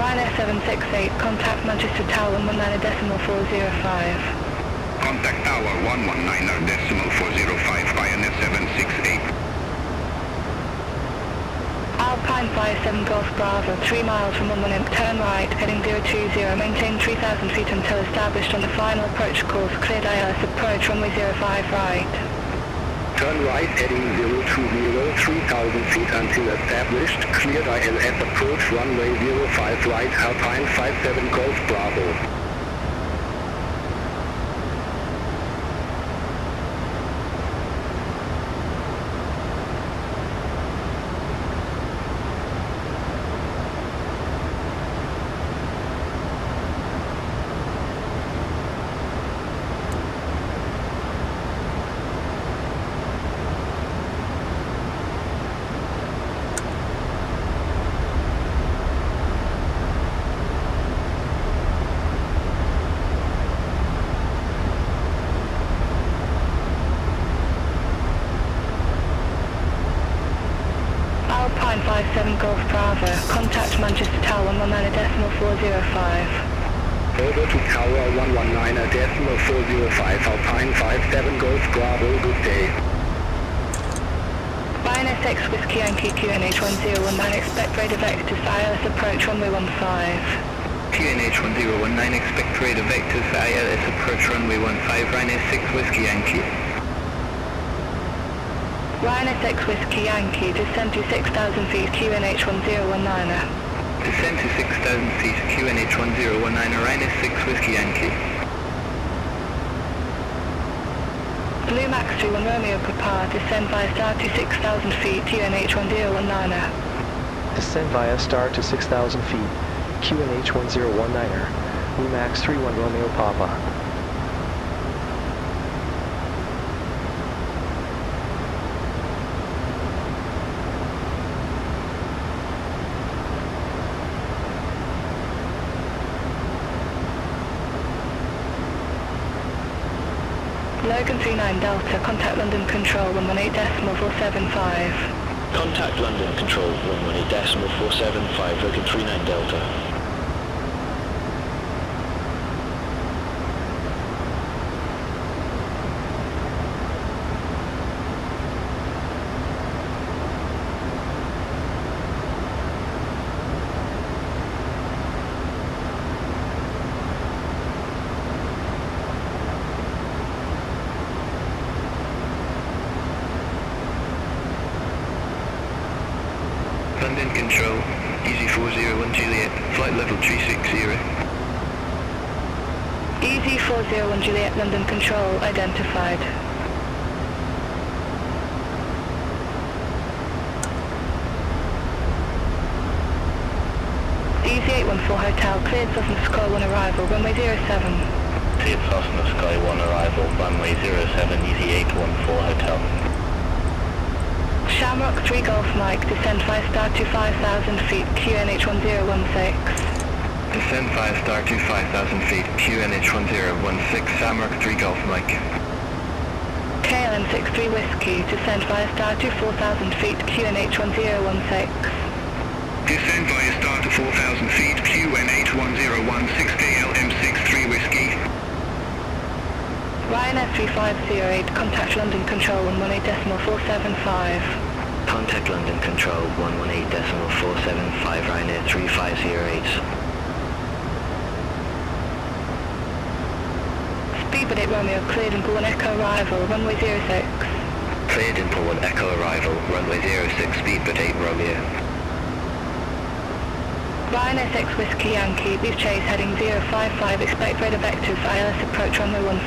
Ryanair 768, contact Manchester Tower 119.405. Contact Tower 119.405, Ryanair 768. Alpine 57 Golf Bravo, 3 miles from 11M, turn right heading 020, maintain 3,000 feet until established on the final approach course, cleared ILS approach runway 05 right. Turn right heading 020, 3,000 feet until established, cleared ILS approach runway 05 right, Alpine 57 Golf Bravo. Alpine 57 Golf Bravo, contact Manchester Tower 119.405. Over to Tower 119.405, Alpine 57 Golf Bravo, good day. Ryanair 6 Whiskey Yankee QNH 1019, expect radar vectors for ILS approach runway 15. QNH 1019, expect radar vectors for ILS approach runway 15, Ryanair 6 Whiskey Yankee. Ryanair 6 Whiskey Yankee, descend to 6,000 feet, QNH 1019. Descend to 6,000 feet, QNH 1019, Ryanair 6 Whiskey Yankee. Blue Max 31 Romeo Papa, descend via star to 6,000 feet, QNH 1019. Descend via star to 6,000 feet, QNH 1019er, Blue Max 31 Romeo Papa. Logan 39 Delta, contact London Control 118.475. Contact London Control 118.475, Logan 39 Delta. London Control, Easy 401 Juliet, flight level 360. Easy 401 Juliet, London Control, identified. Easy 814 Hotel, cleared Cessna Sky 1 arrival, runway 07. Cleared Cessna Sky 1 arrival, runway 07, Easy 814 Hotel. Shamrock 3 Golf Mike, descend 5 star to 5,000 feet, QNH 1016. Descend 5 star to 5,000 feet, QNH 1016, Shamrock 3 Golf Mike. KLM 63 Whiskey, descend 5 star to 4,000 feet, QNH 1016. Descend via star to 4,000 feet, QNH 1016, KLM 63 Whiskey. Ryanair 3508, contact London Control 118.475. Contact London Control 118.475, Ryanair 3508. Speedbird 8 Romeo, cleared in Pool 1 Echo arrival, runway 06. Cleared in Pool 1 Echo arrival, runway 06, Speedbird 8 Romeo. Ryanair 6 Whiskey Yankee, leave chase heading 055, expect radar vectors, ILS approach runway 15.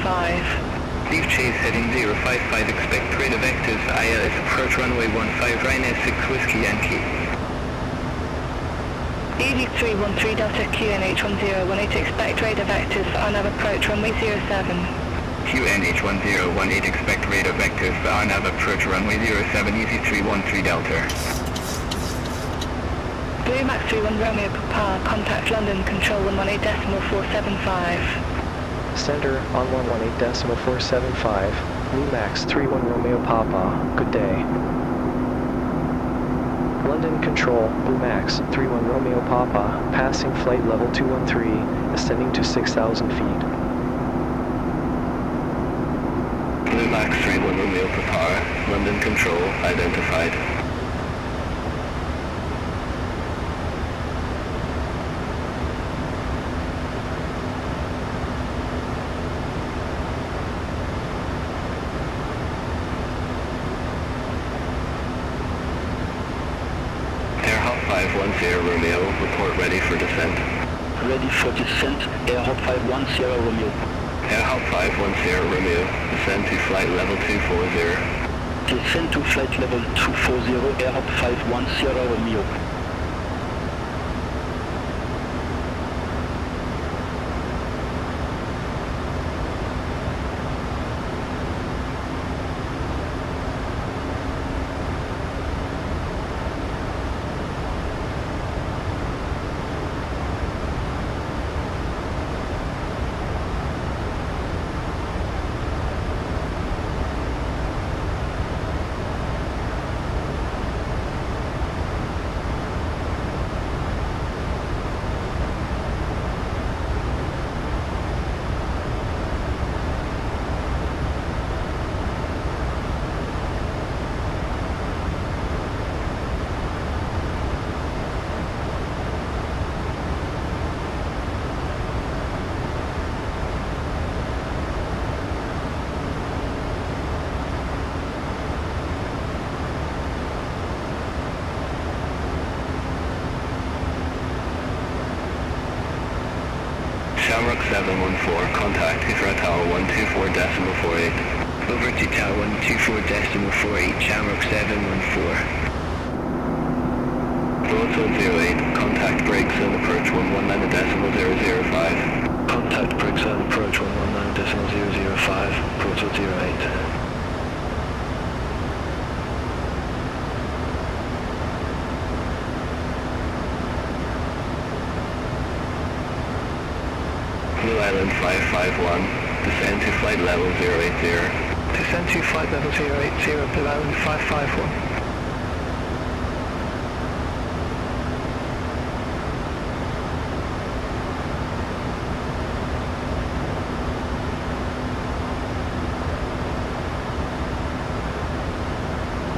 Leave chase heading 055, expect radar vectors, ILS approach runway 15, Ryanair 6 Whiskey Yankee. EV 313 Delta QNH 1018, expect radar vectors for RNAV approach runway 07. QNH 1018, expect radar vectors for RNAV approach runway 07, Easy 313 Delta. Blue Max 31 Romeo Papa, contact London Control 118.475. Sender on 118.475. Blue Max 31 Romeo Papa, good day. London Control, Blue Max 31 Romeo Papa, passing flight level 213, ascending to 6,000 feet. Blue Max 31 Romeo Papa, London Control, identified. Romeo, report ready for descent. Ready for descent, Airhop 510 Romeo. Airhop 510 Romeo, descend to flight level 240. Descend to flight level 240, Airhop 510 Romeo. Shamrock 714, contact Heathrow Tower 124.48. Over to Tower 124.48, Shamrock 714. Broadside 08, contact brakes and approach 119.005. Contact brakes and approach 119.005, Broadside 08. Blue Island 551, descend to flight level 080. Descend to flight level 080, Blue Island 551.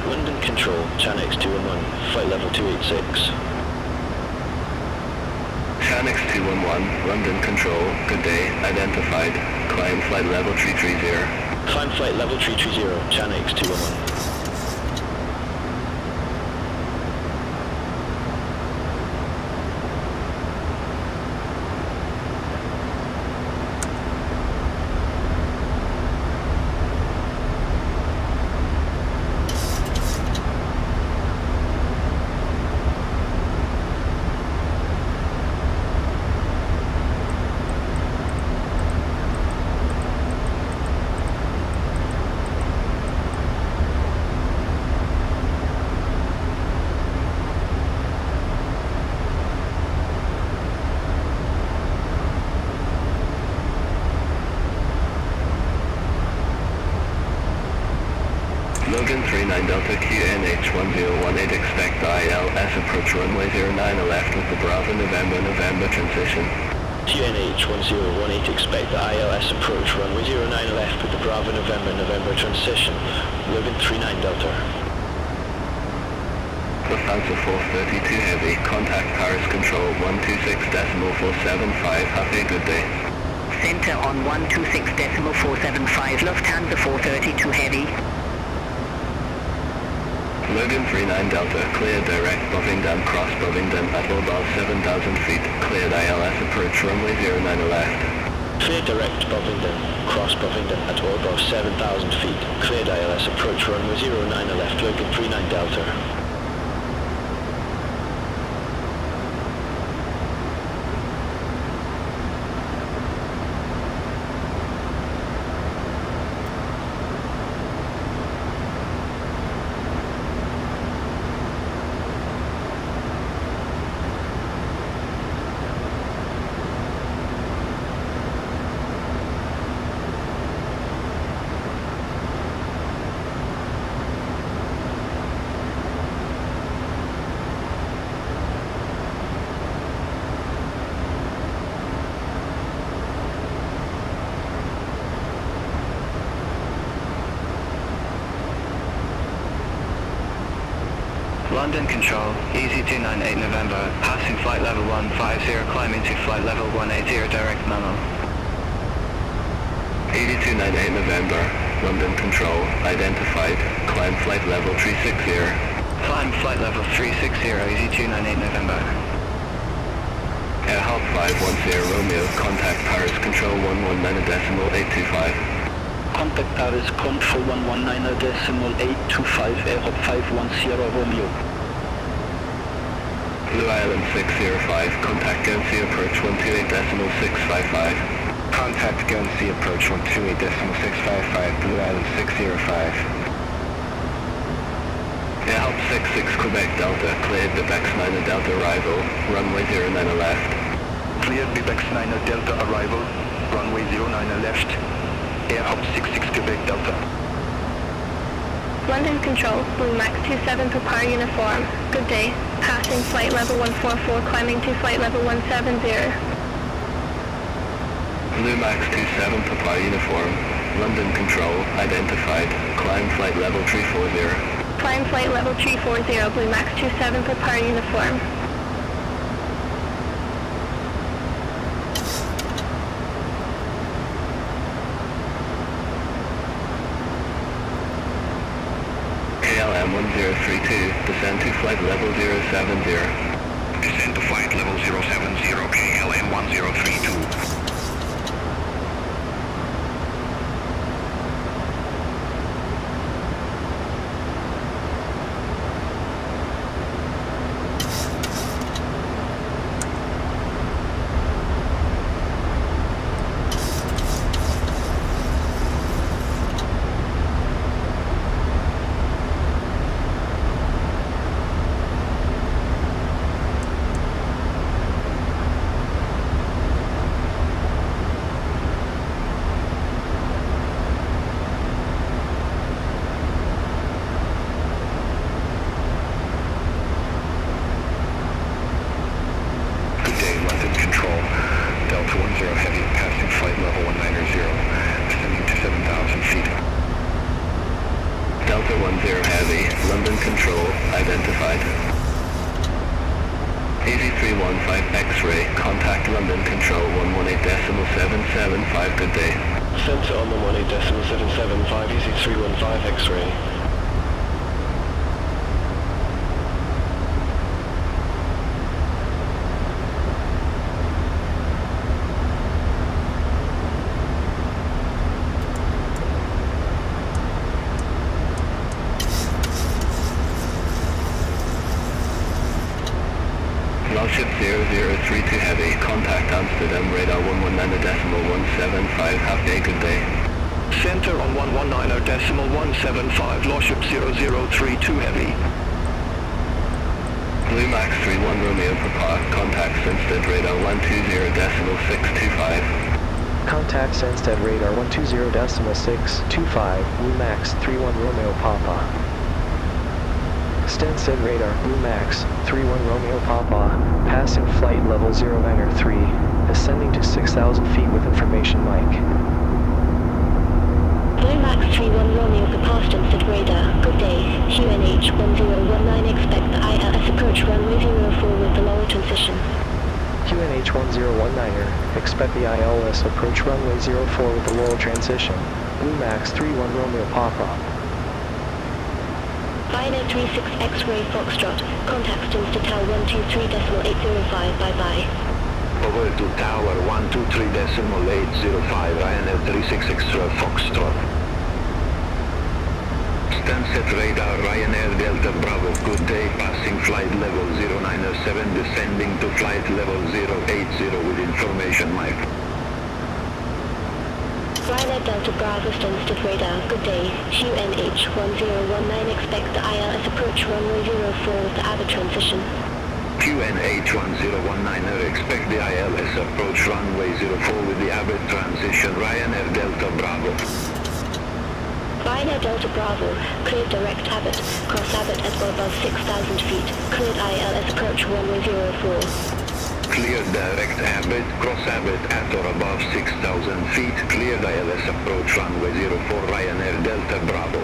London Control, Chanex 211, flight level 286. Chanex 211, London Control, good day, identified. Climb flight level 330. Climb flight level 330, Chanex 211. Logan 39 Delta QNH 1018, expect ILS approach runway 09 left with the Bravo November transition. QNH 1018, expect the ILS approach runway 09 left with the Bravo November transition. Logan 39 Delta. Lufthansa 432 Heavy, contact Paris Control 126.475, have a good day. Center on 126.475, Lufthansa 432 Heavy. Logan 39 Delta, clear direct Bovingdon, cross Bovingdon at or above 7,000 feet, cleared ILS approach runway 09 left. Clear direct Bovingdon, cross Bovingdon at or above 7,000 feet, cleared ILS approach runway 09 left, Logan 39 Delta. London Control, Easy 298 November, passing flight level 150, climbing to flight level 180, direct memo. 8298 November, London Control, identified, climb flight level 360. Climb flight level 360, Easy 298 November. Air Hop 510 Romeo, contact Paris Control 119.825. Contact Paris Control 119.825, Air Hop 510 Romeo. Blue Island 605, contact Guernsey approach 128.655. Contact Guernsey approach 128.655, Blue Island 605. Air Hop 66 Quebec Delta, cleared Bebex 9 Delta arrival, runway 09 left. Cleared Bebex 9 Delta arrival, runway 09 left. Air Hop 66 Quebec Delta. London Control, Blue Max 27 Papa Uniform. Good day. Passing flight level 144, climbing to flight level 170. Blue Max 27 Papa Uniform, London Control, identified, climb flight level 340. Climb flight level 340, Blue Max 27 Papa Uniform. KLM 1032, descend to flight level 070. Descend to flight level 070, KLM 1032. identified. AZ315 X-ray, contact London Control 118.775, good day. Center on 118.775, EZ315 X-ray. Longship 0032 Heavy, contact Amsterdam, radar 119.175, have a good day. Center on 119.175, Lordship 0032 Heavy. Blue Max 31 Romeo Papa, contact Stansted, radar 120.625. Contact Stansted radar 120.625, Blue Max 31 Romeo Papa. Stansted radar, Blue Max 31 Romeo Papa, passing flight level 093, ascending to 6,000 feet with information mic. Blue Max 31 Romeo Papa, Stansted radar, good day, QNH 1019, expect the ILS approach runway 04 with the lower transition. QNH 1019er, expect the ILS approach runway 04 with the lower transition. Blue Max 31 Romeo Papa. Pioneer 36 X-ray Foxtrot, contact Stansted Tower 123.805, bye-bye. Over to Tower 123.805, Ryanair 36 Extra Foxtrot. Stansted radar, Ryanair Delta Bravo, good day, passing flight level 097, descending to flight level 080 with information mic. Ryanair Delta Bravo, Stansted radar, good day, QNH 1019, expect the ILS approach runway 04 with the Abbott transition. QNH 1019er, expect the ILS approach runway 04 with the Abbott transition, Ryanair Delta Bravo. Ryanair Delta Bravo, cleared direct Abbott, cross Abbott at or above 6,000 feet, cleared ILS approach runway 04. Cleared direct Abbott, cross Abbott at or above 6,000 feet, cleared ILS approach runway 04, Ryanair Delta Bravo.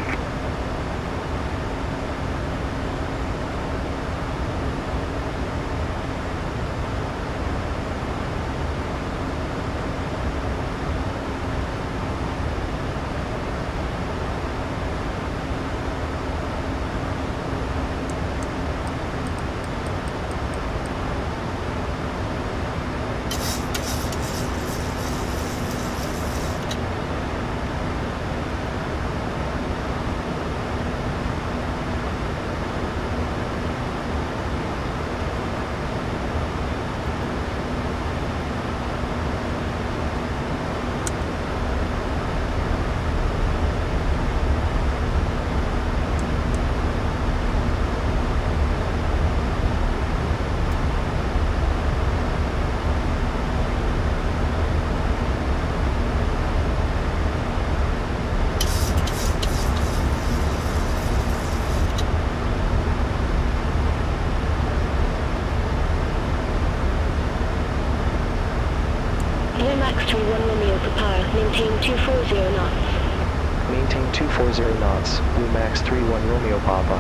Max 31 Romeo Papa, maintain 240 knots. Maintain 240 knots, Blue Max 31 Romeo Papa.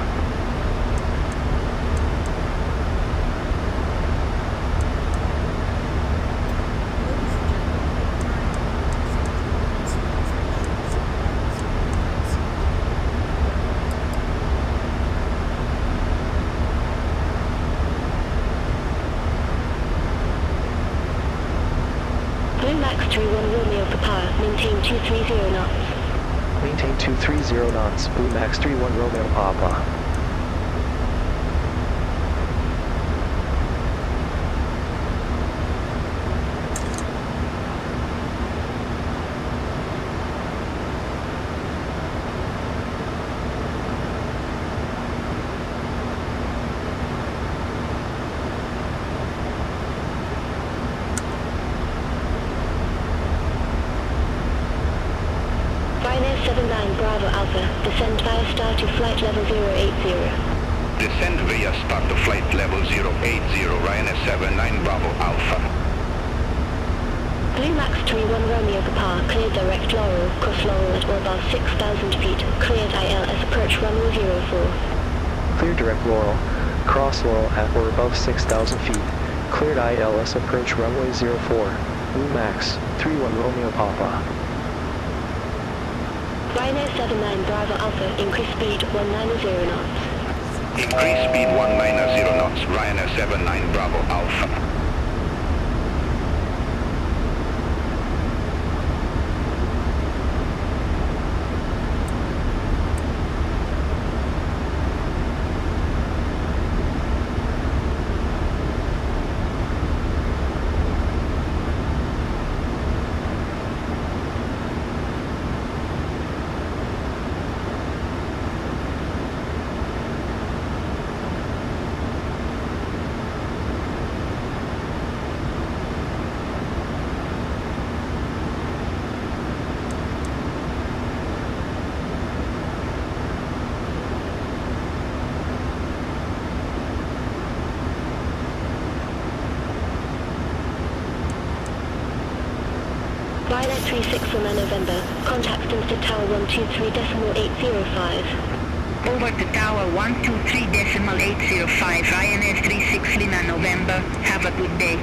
Blue Max 31 Romeo Papa, maintain 230 knots. Maintain 230 knots, Blue Max 31 Romeo Papa. Ryanair 79 Bravo Alpha, descend via star to flight level 080. Descend via start to flight level 080, Ryanair 79 Bravo Alpha. Blue Max 31 Romeo Papa, cleared direct Laurel, cross Laurel at or above 6,000 feet, cleared ILS approach runway 04. Clear direct Laurel. Cross Laurel at or above 6,000 feet. Cleared ILS approach runway 04. Max 31 Romeo Papa. Ryanair 79 Bravo Alpha, increase speed 190 knots. Increase speed 190 knots, Ryanair 79 Bravo Alpha. Ryanair 36 Lima November, contact Stansted Tower 123.805. Over to Tower 123.805, Ryanair 36 Lima November. Have a good day.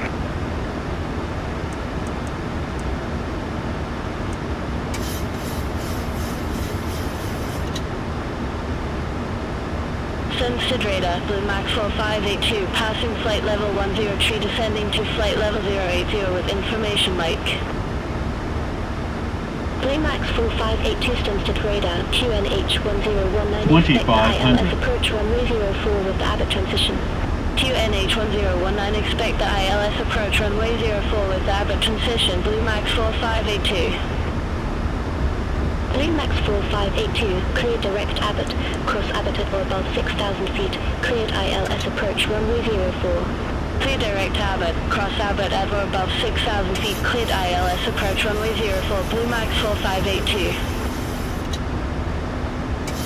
Stansted radar, Blue Max 4582, passing flight level 103, descending to flight level 080 with information mic. Blue Max 4582 Stansted radar, QNH 1019, expect ILS approach runway 04 with the Abbott transition. QNH 1019, expect the ILS approach runway 04 with the Abbott transition, Blue Max 4582. Blue Max 4582, cleared direct Abbott, cross Abbott at or above 6,000 feet, cleared ILS approach runway 04. Clear direct Abbott, cross Abbott at or above 6,000 feet, cleared ILS approach runway 04, Blue Max 4582.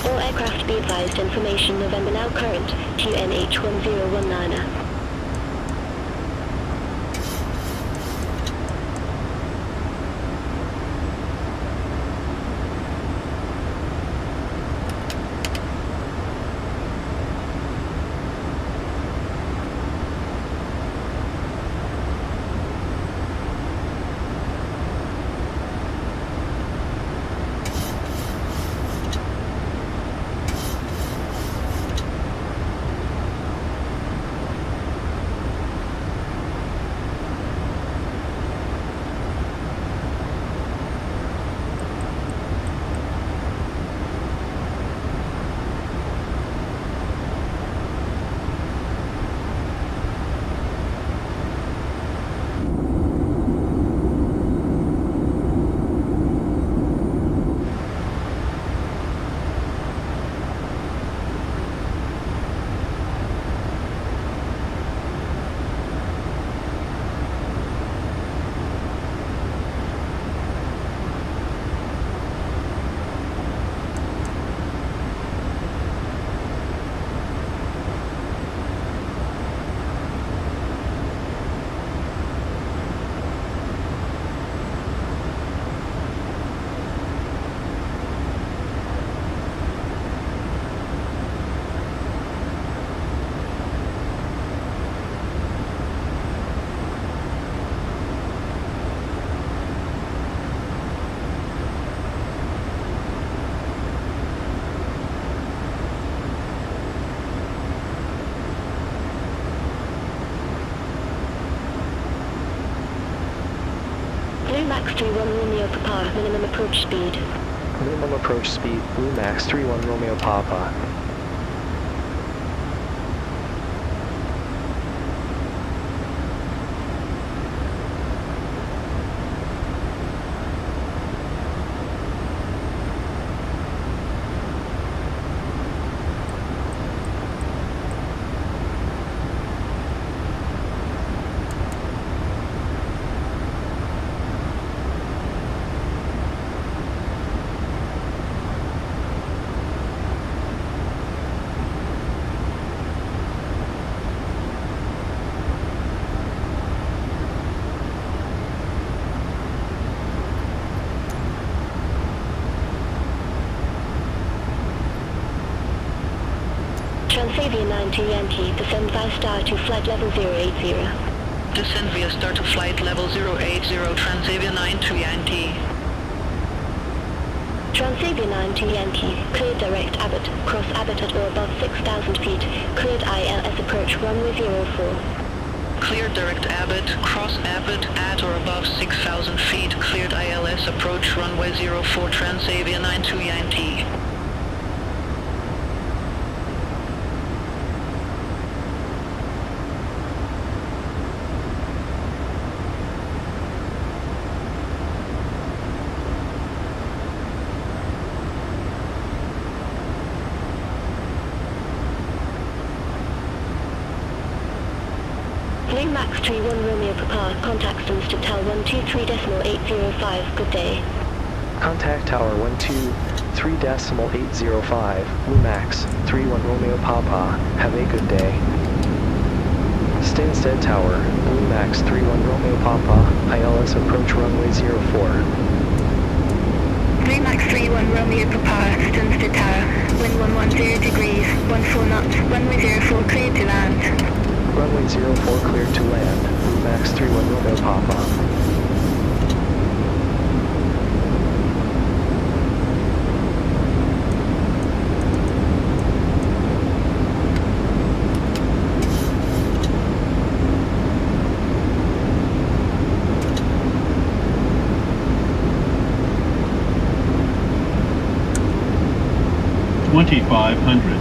All aircraft be advised, information November now current, QNH 1019. Blue Max 31 Romeo Papa, minimum approach speed. Minimum approach speed, Blue Max 31 Romeo Papa. Transavia 92 Yankee, descend via star to flight level 080. Descend via star to flight level 080, Transavia 92 Yankee. Transavia 92 Yankee, cleared direct Abbott, cross Abbott at or above 6,000 feet, cleared ILS approach runway 04. Cleared direct Abbott, cross Abbott at or above 6,000 feet, cleared ILS approach runway 04, Transavia 92 Yankee. Max 31 Romeo Papa, contact Stansted Tower 123.805, good day. Contact Tower 123.805, Max 31 Romeo Papa, have a good day. Stansted Tower, Max 31 Romeo Papa, ILS approach runway 04. Max 31 Romeo Papa, Stansted Tower, wind 110 degrees, 14 knots, runway 04 cleared to land. Runway 04 cleared to land, Max 31 Romeo Papa. $2,500.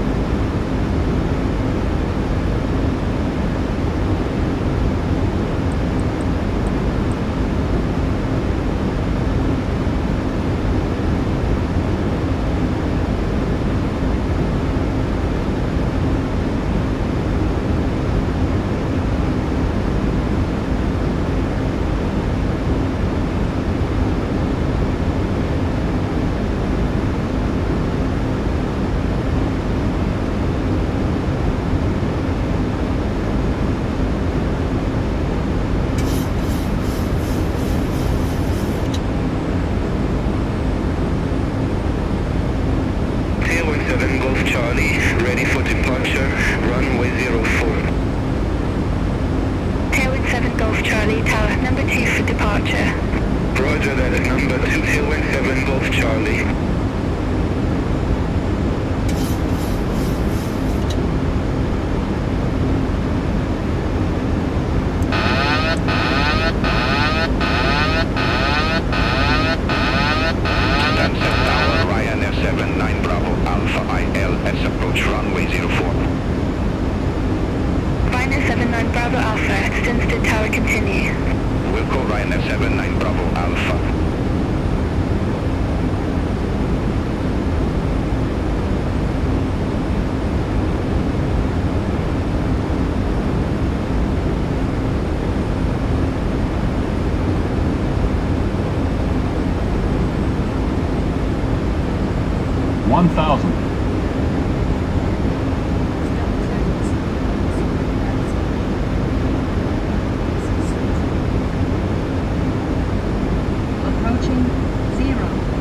Approaching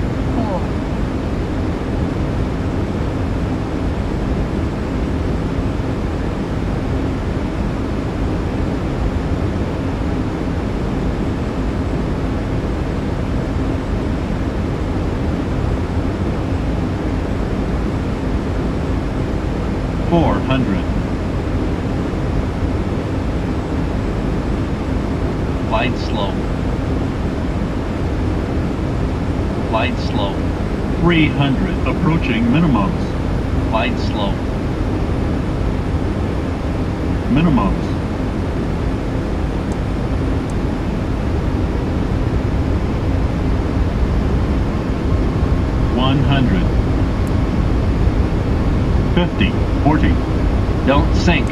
04. Light slow. Light slow. 300. Approaching minimums. Light slow. Minimums. $100. 50. 40. Don't sink.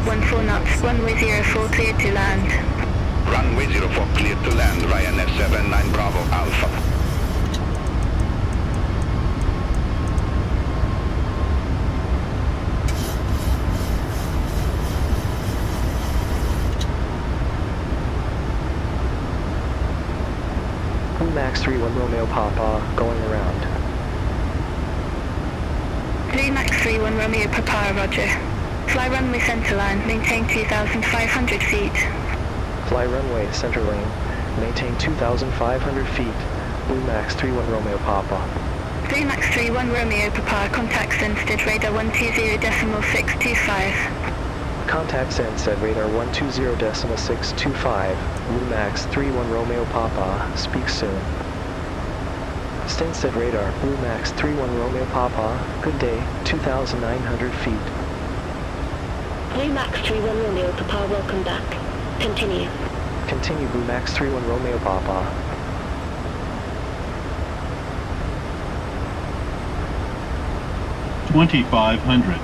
14 knots, runway 04 clear to land. Runway 04 clear to land, Ryanair 79 Bravo Alpha. Max 31 Romeo Papa, going around. 3 Max 31 Romeo Papa, roger. Fly runway centerline, maintain 2,500 feet. Fly runway center lane, maintain 2,500 feet. Blue Max 31 Romeo Papa. 3 Max 31 Romeo Papa, contact Stansted, radar 120.625. Contact Stansted, radar 120.625. Blue Max 31 Romeo Papa, speak soon. Stansted radar, Blue Max 31 Romeo Papa, good day, 2,900 feet. Blue Max 31 Romeo Papa, welcome back. Continue. Continue Blue Max 31 Romeo Papa. $2,500.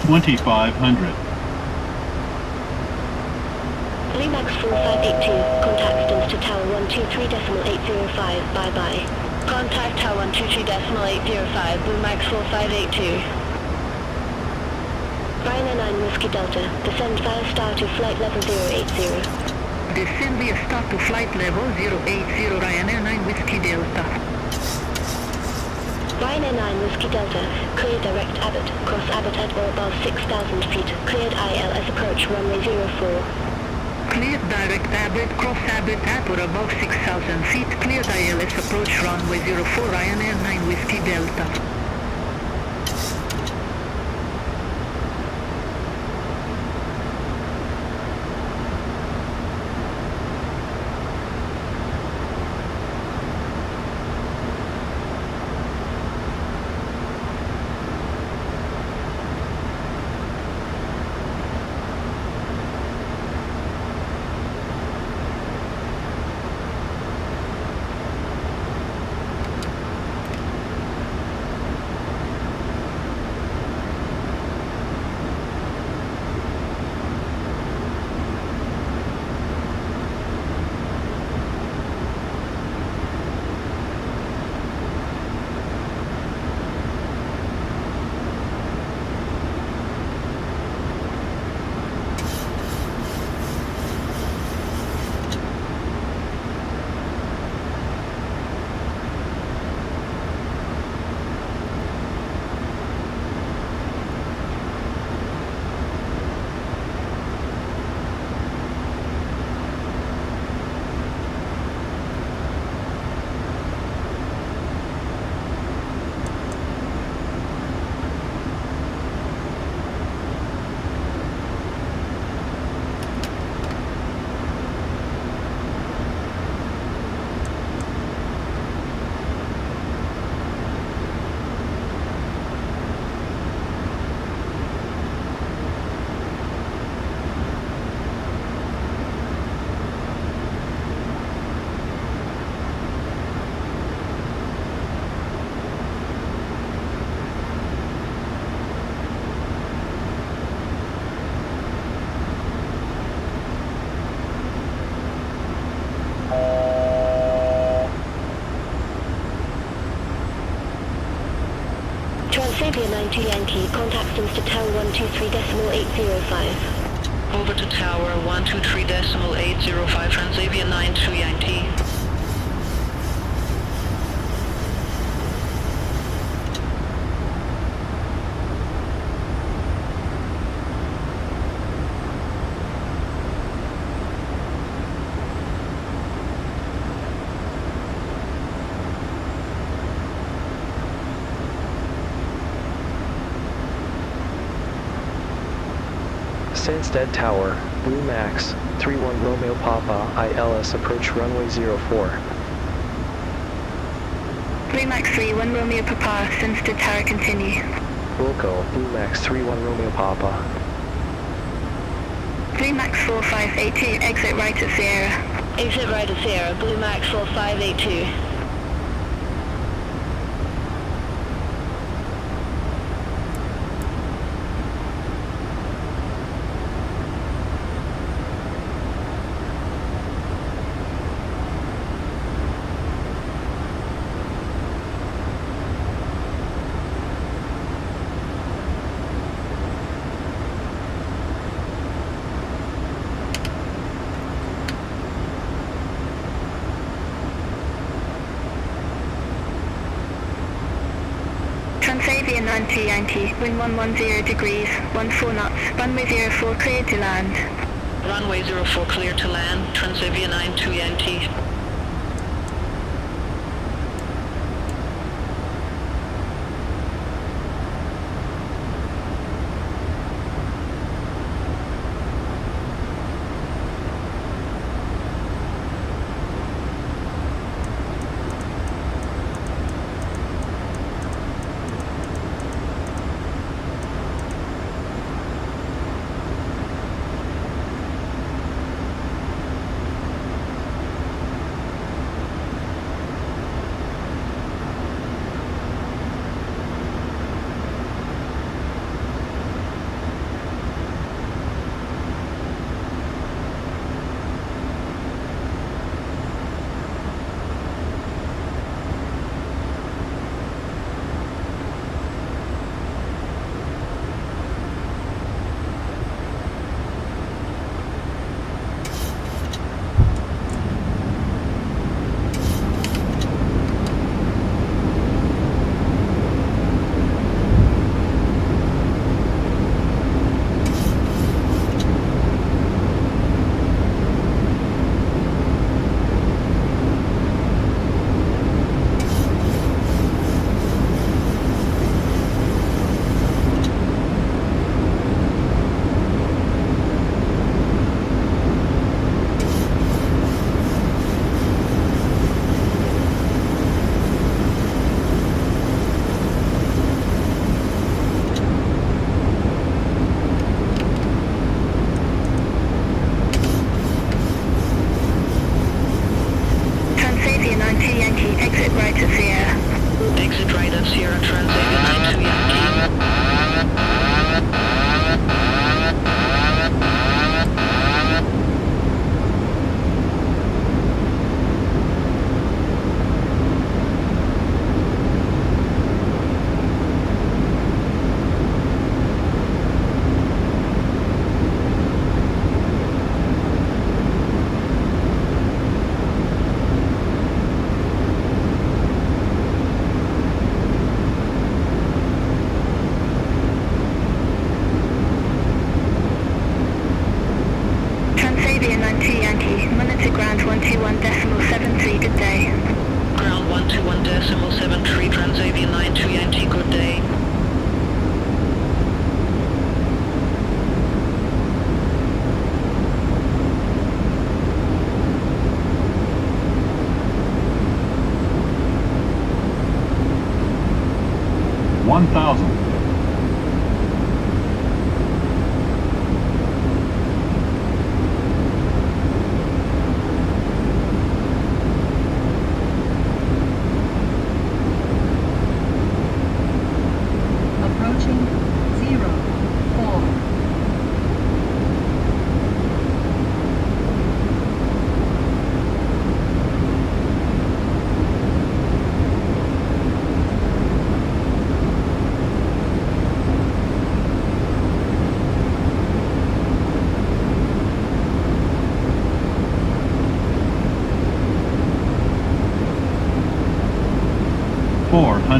$2,500. Blue Max 4582, contact Stansted Tower 123.805, bye-bye. Contact Tower 123.805, Blue Max 4582. Ryanair 9 Whiskey Delta, descend via star to flight level 080. Descend via star to flight level 080, Ryanair 9 Whiskey Delta. Ryanair 9 Whiskey Delta, clear direct Abbott, cross Abbott at or above 6,000 feet, cleared ILS approach runway 04. Cleared direct Abbott, cross Abbott at or above 6,000 feet, cleared ILS approach runway 04, Ryanair 9 Whiskey Delta. Transavia 92 Yankee, contact since to Tower 123.805. Over to Tower 123.805, Transavia 92 Yankee. Stansted Tower, Blue Max, 31 Romeo Papa, ILS approach runway 04. Blue Max 31 Romeo Papa, Stansted Tower continue. Wilco, Blue Max 31 Romeo Papa. Blue Max 4582, exit right at Sierra. Exit right at Sierra, Blue Max 4582. Transavia 92 Yankee, wind 110 degrees, 14 knots, runway 04 cleared to land. Runway 04 clear to land, Transavia 92 Yankee.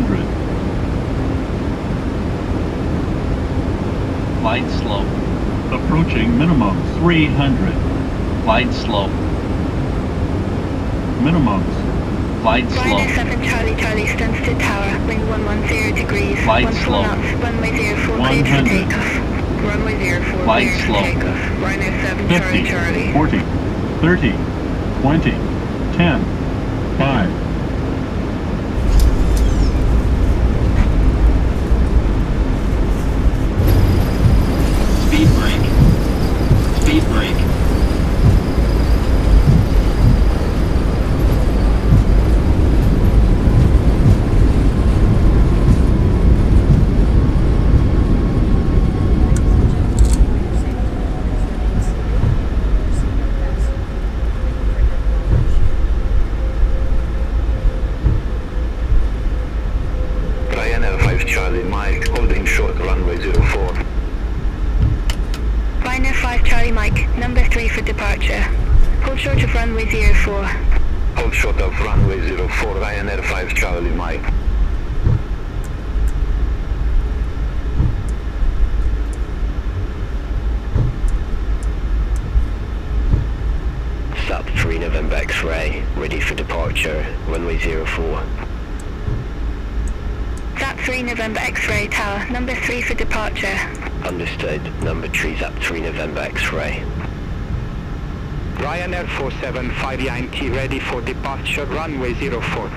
100. Glide slow. Approaching minimum 300. Glide slow. Minimums. Glide slow. Ryanair 7 Charlie Charlie Stansted Tower, wind 110 degrees, Glide 14 slow. knots, runway 04 cleared for 100. takeoff. Runway 04 Glide cleared for slow. takeoff. Ryanair 7 50, Charlie Charlie. 40, 30, 20, 10, 5. Speed brake. Speed brake. Ryanair 5 Charlie Mike, holding short runway 04. Ryanair 5 Charlie Mike, number 3 for departure. Hold short of runway 04. Hold short of runway 04, Ryanair 5 Charlie Mike. SAP 3 November X-ray, ready for departure, runway 04. Zap 3 November X-ray Tower, number 3 for departure. Understood, number 3 SAP 3 November X-ray. Ryanair 475 Yankee ready for departure, runway 04.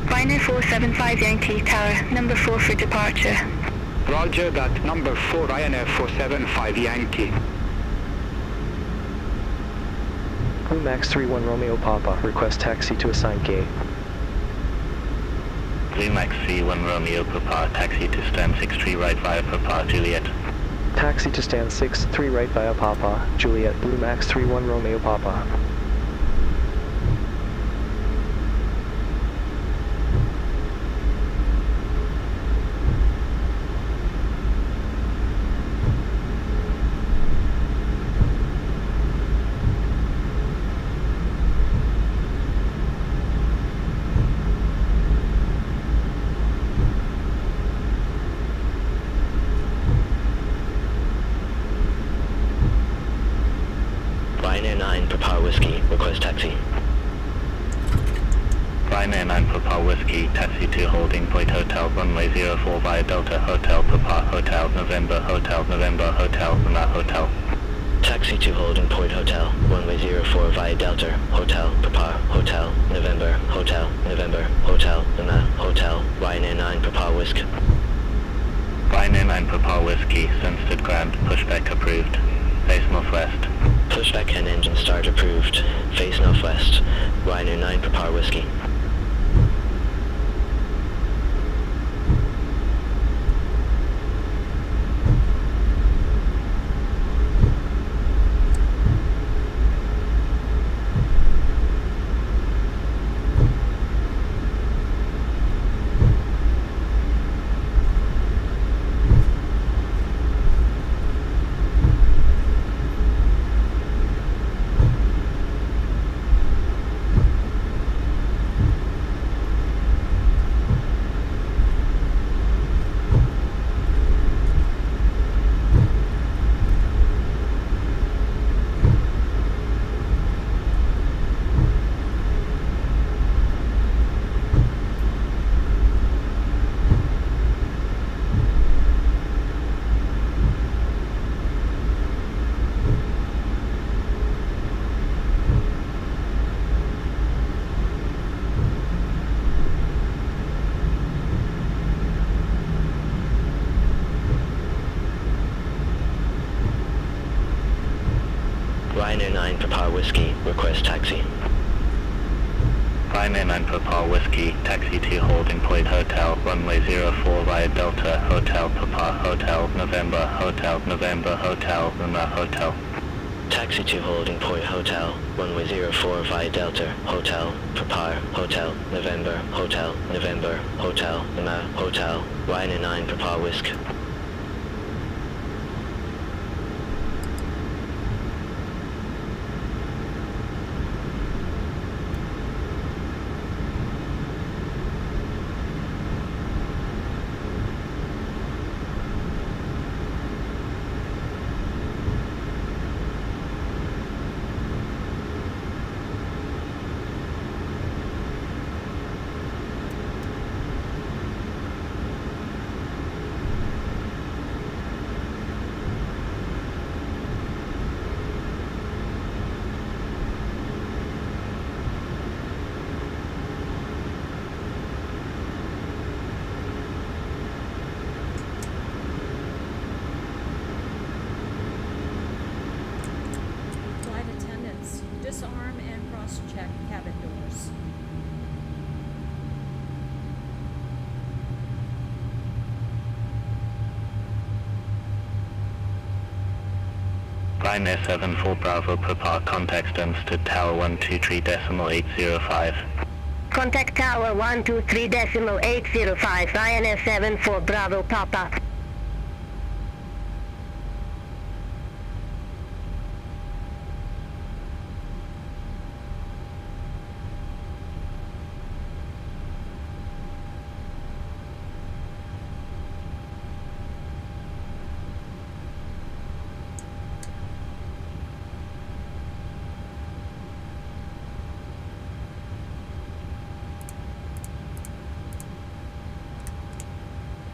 Ryanair 475 Yankee Tower, number 4 for departure. Roger that, number 4 Ryanair 475 Yankee. Max 31 Romeo Papa, request taxi to assigned gate. Max 31 Romeo Papa, taxi to stand 63 right via Papa Juliet. Taxi to stand 6-3 right via Papa, Juliet, Blue Max 31 Romeo Papa. Ryanair 9 Papa Whiskey, request taxi. Ryanair 9 Papa Whiskey, taxi to holding point hotel, runway 04 via Delta Hotel Papa Hotel November Hotel November Hotel Lima Hotel. Taxi to holding point hotel, runway 04 via Delta Hotel Papa Hotel November Hotel November Hotel Lima Hotel, Ryanair 9 Papa Whiskey. Ryanair 9 Papa Whiskey, Stansted Grand, pushback approved. Face northwest. Pushback and engine start approved. Face northwest. Ryanair 9 Papa Whiskey. Ryanair 9 Papa Whiskey, request taxi. Ryanair 9 Papa Whiskey, taxi to holding point hotel, runway 04 via Delta Hotel Papa Hotel November Hotel November Hotel Lima Hotel. Taxi to holding point hotel, runway 04 via Delta Hotel Papa Hotel November Hotel November Hotel Lima Hotel, Ryanair 9 Papa Whiskey. Ryanair 74 Bravo Papa, contact Stansted Tower 123.805. Contact Tower 123.805, Ryanair 74 Bravo Papa.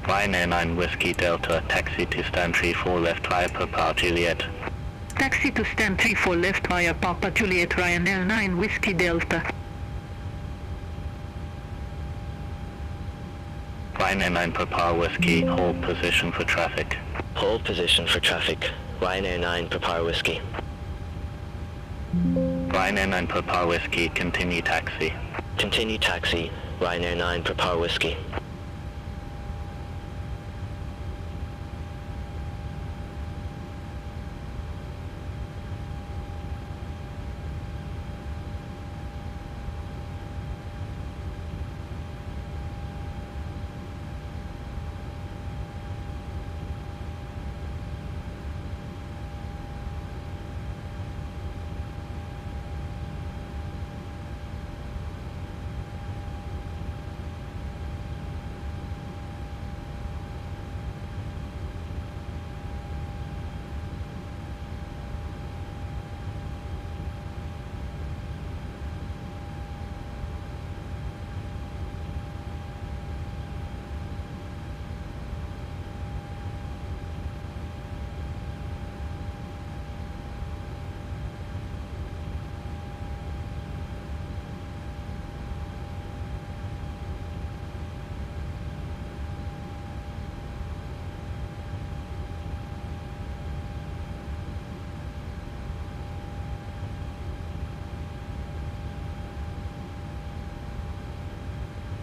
Ryanair 9 Whiskey Delta, taxi to stand 34 left via Papa Juliet. Taxi to stand 34 left via Papa Juliet, Ryanair 9 Whiskey Delta. Ryanair 9 Papa Whiskey, hold position for traffic. Hold position for traffic. Ryanair 9 Papa Whiskey. Ryanair 9 Papa Whiskey, continue taxi. Continue taxi. Ryanair 9 Papa Whiskey.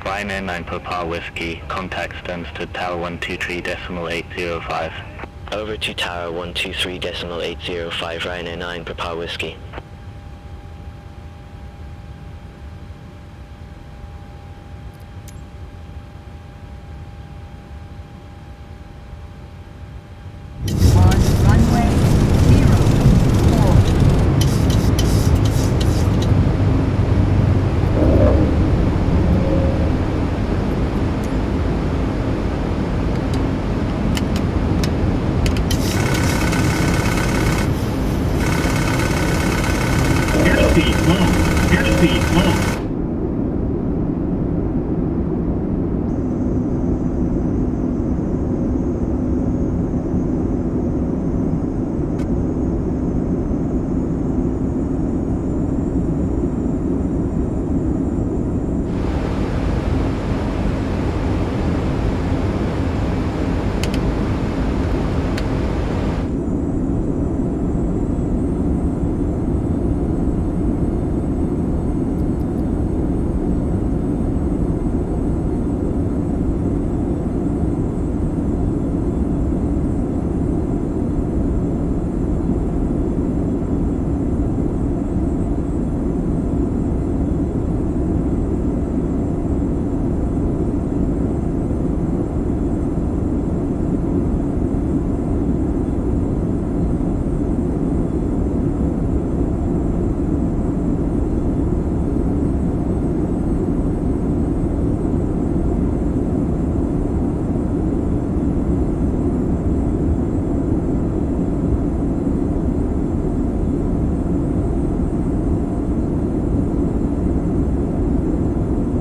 Ryanair 9 Papa Whiskey, contact Stansted Tower 123.805. Over to Tower 123.805, Ryanair 9 Papa Whiskey. On runway 04. Airspeed low.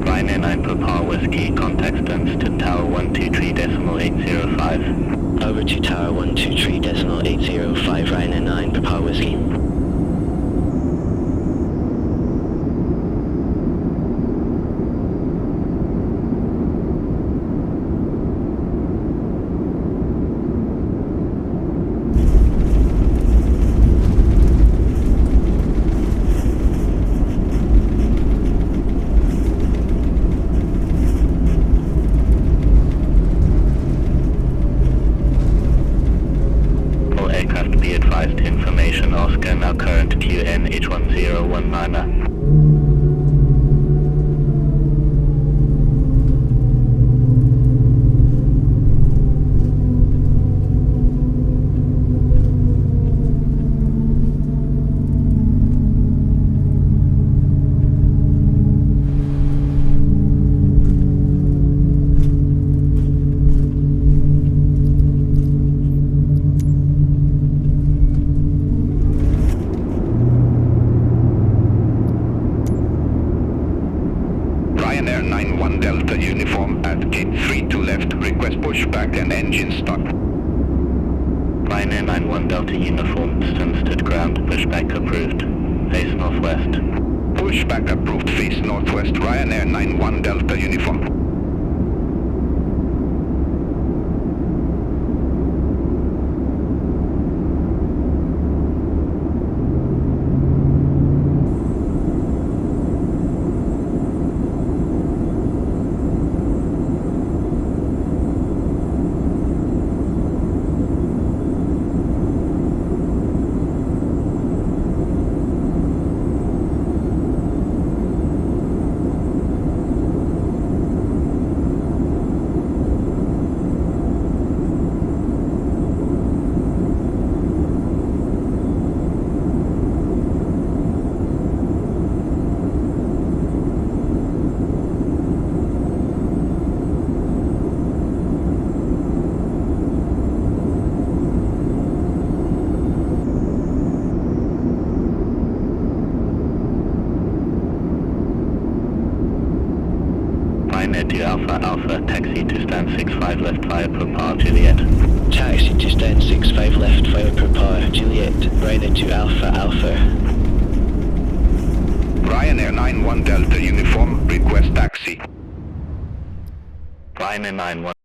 Ryanair 9 Papa Whiskey, contact Stansted Tower 123.805. Over to Tower 123.805, Ryanair 9 Papa Whiskey. All aircraft be advised, information H1019er. Ryanair 91 Delta uniform at gate 3 to left. Request pushback and engine start. Ryanair 91 Delta uniform, Stansted ground, pushback approved. Face northwest. Pushback approved, face northwest. Ryanair 91 Delta uniform. Ryanair to Alpha Alpha, taxi to stand 65 left via Propar Juliet. Taxi to stand 65 left via Propar Juliet. Ryanair to Alpha Alpha. Ryanair 91 Delta uniform, request taxi. Ryanair 91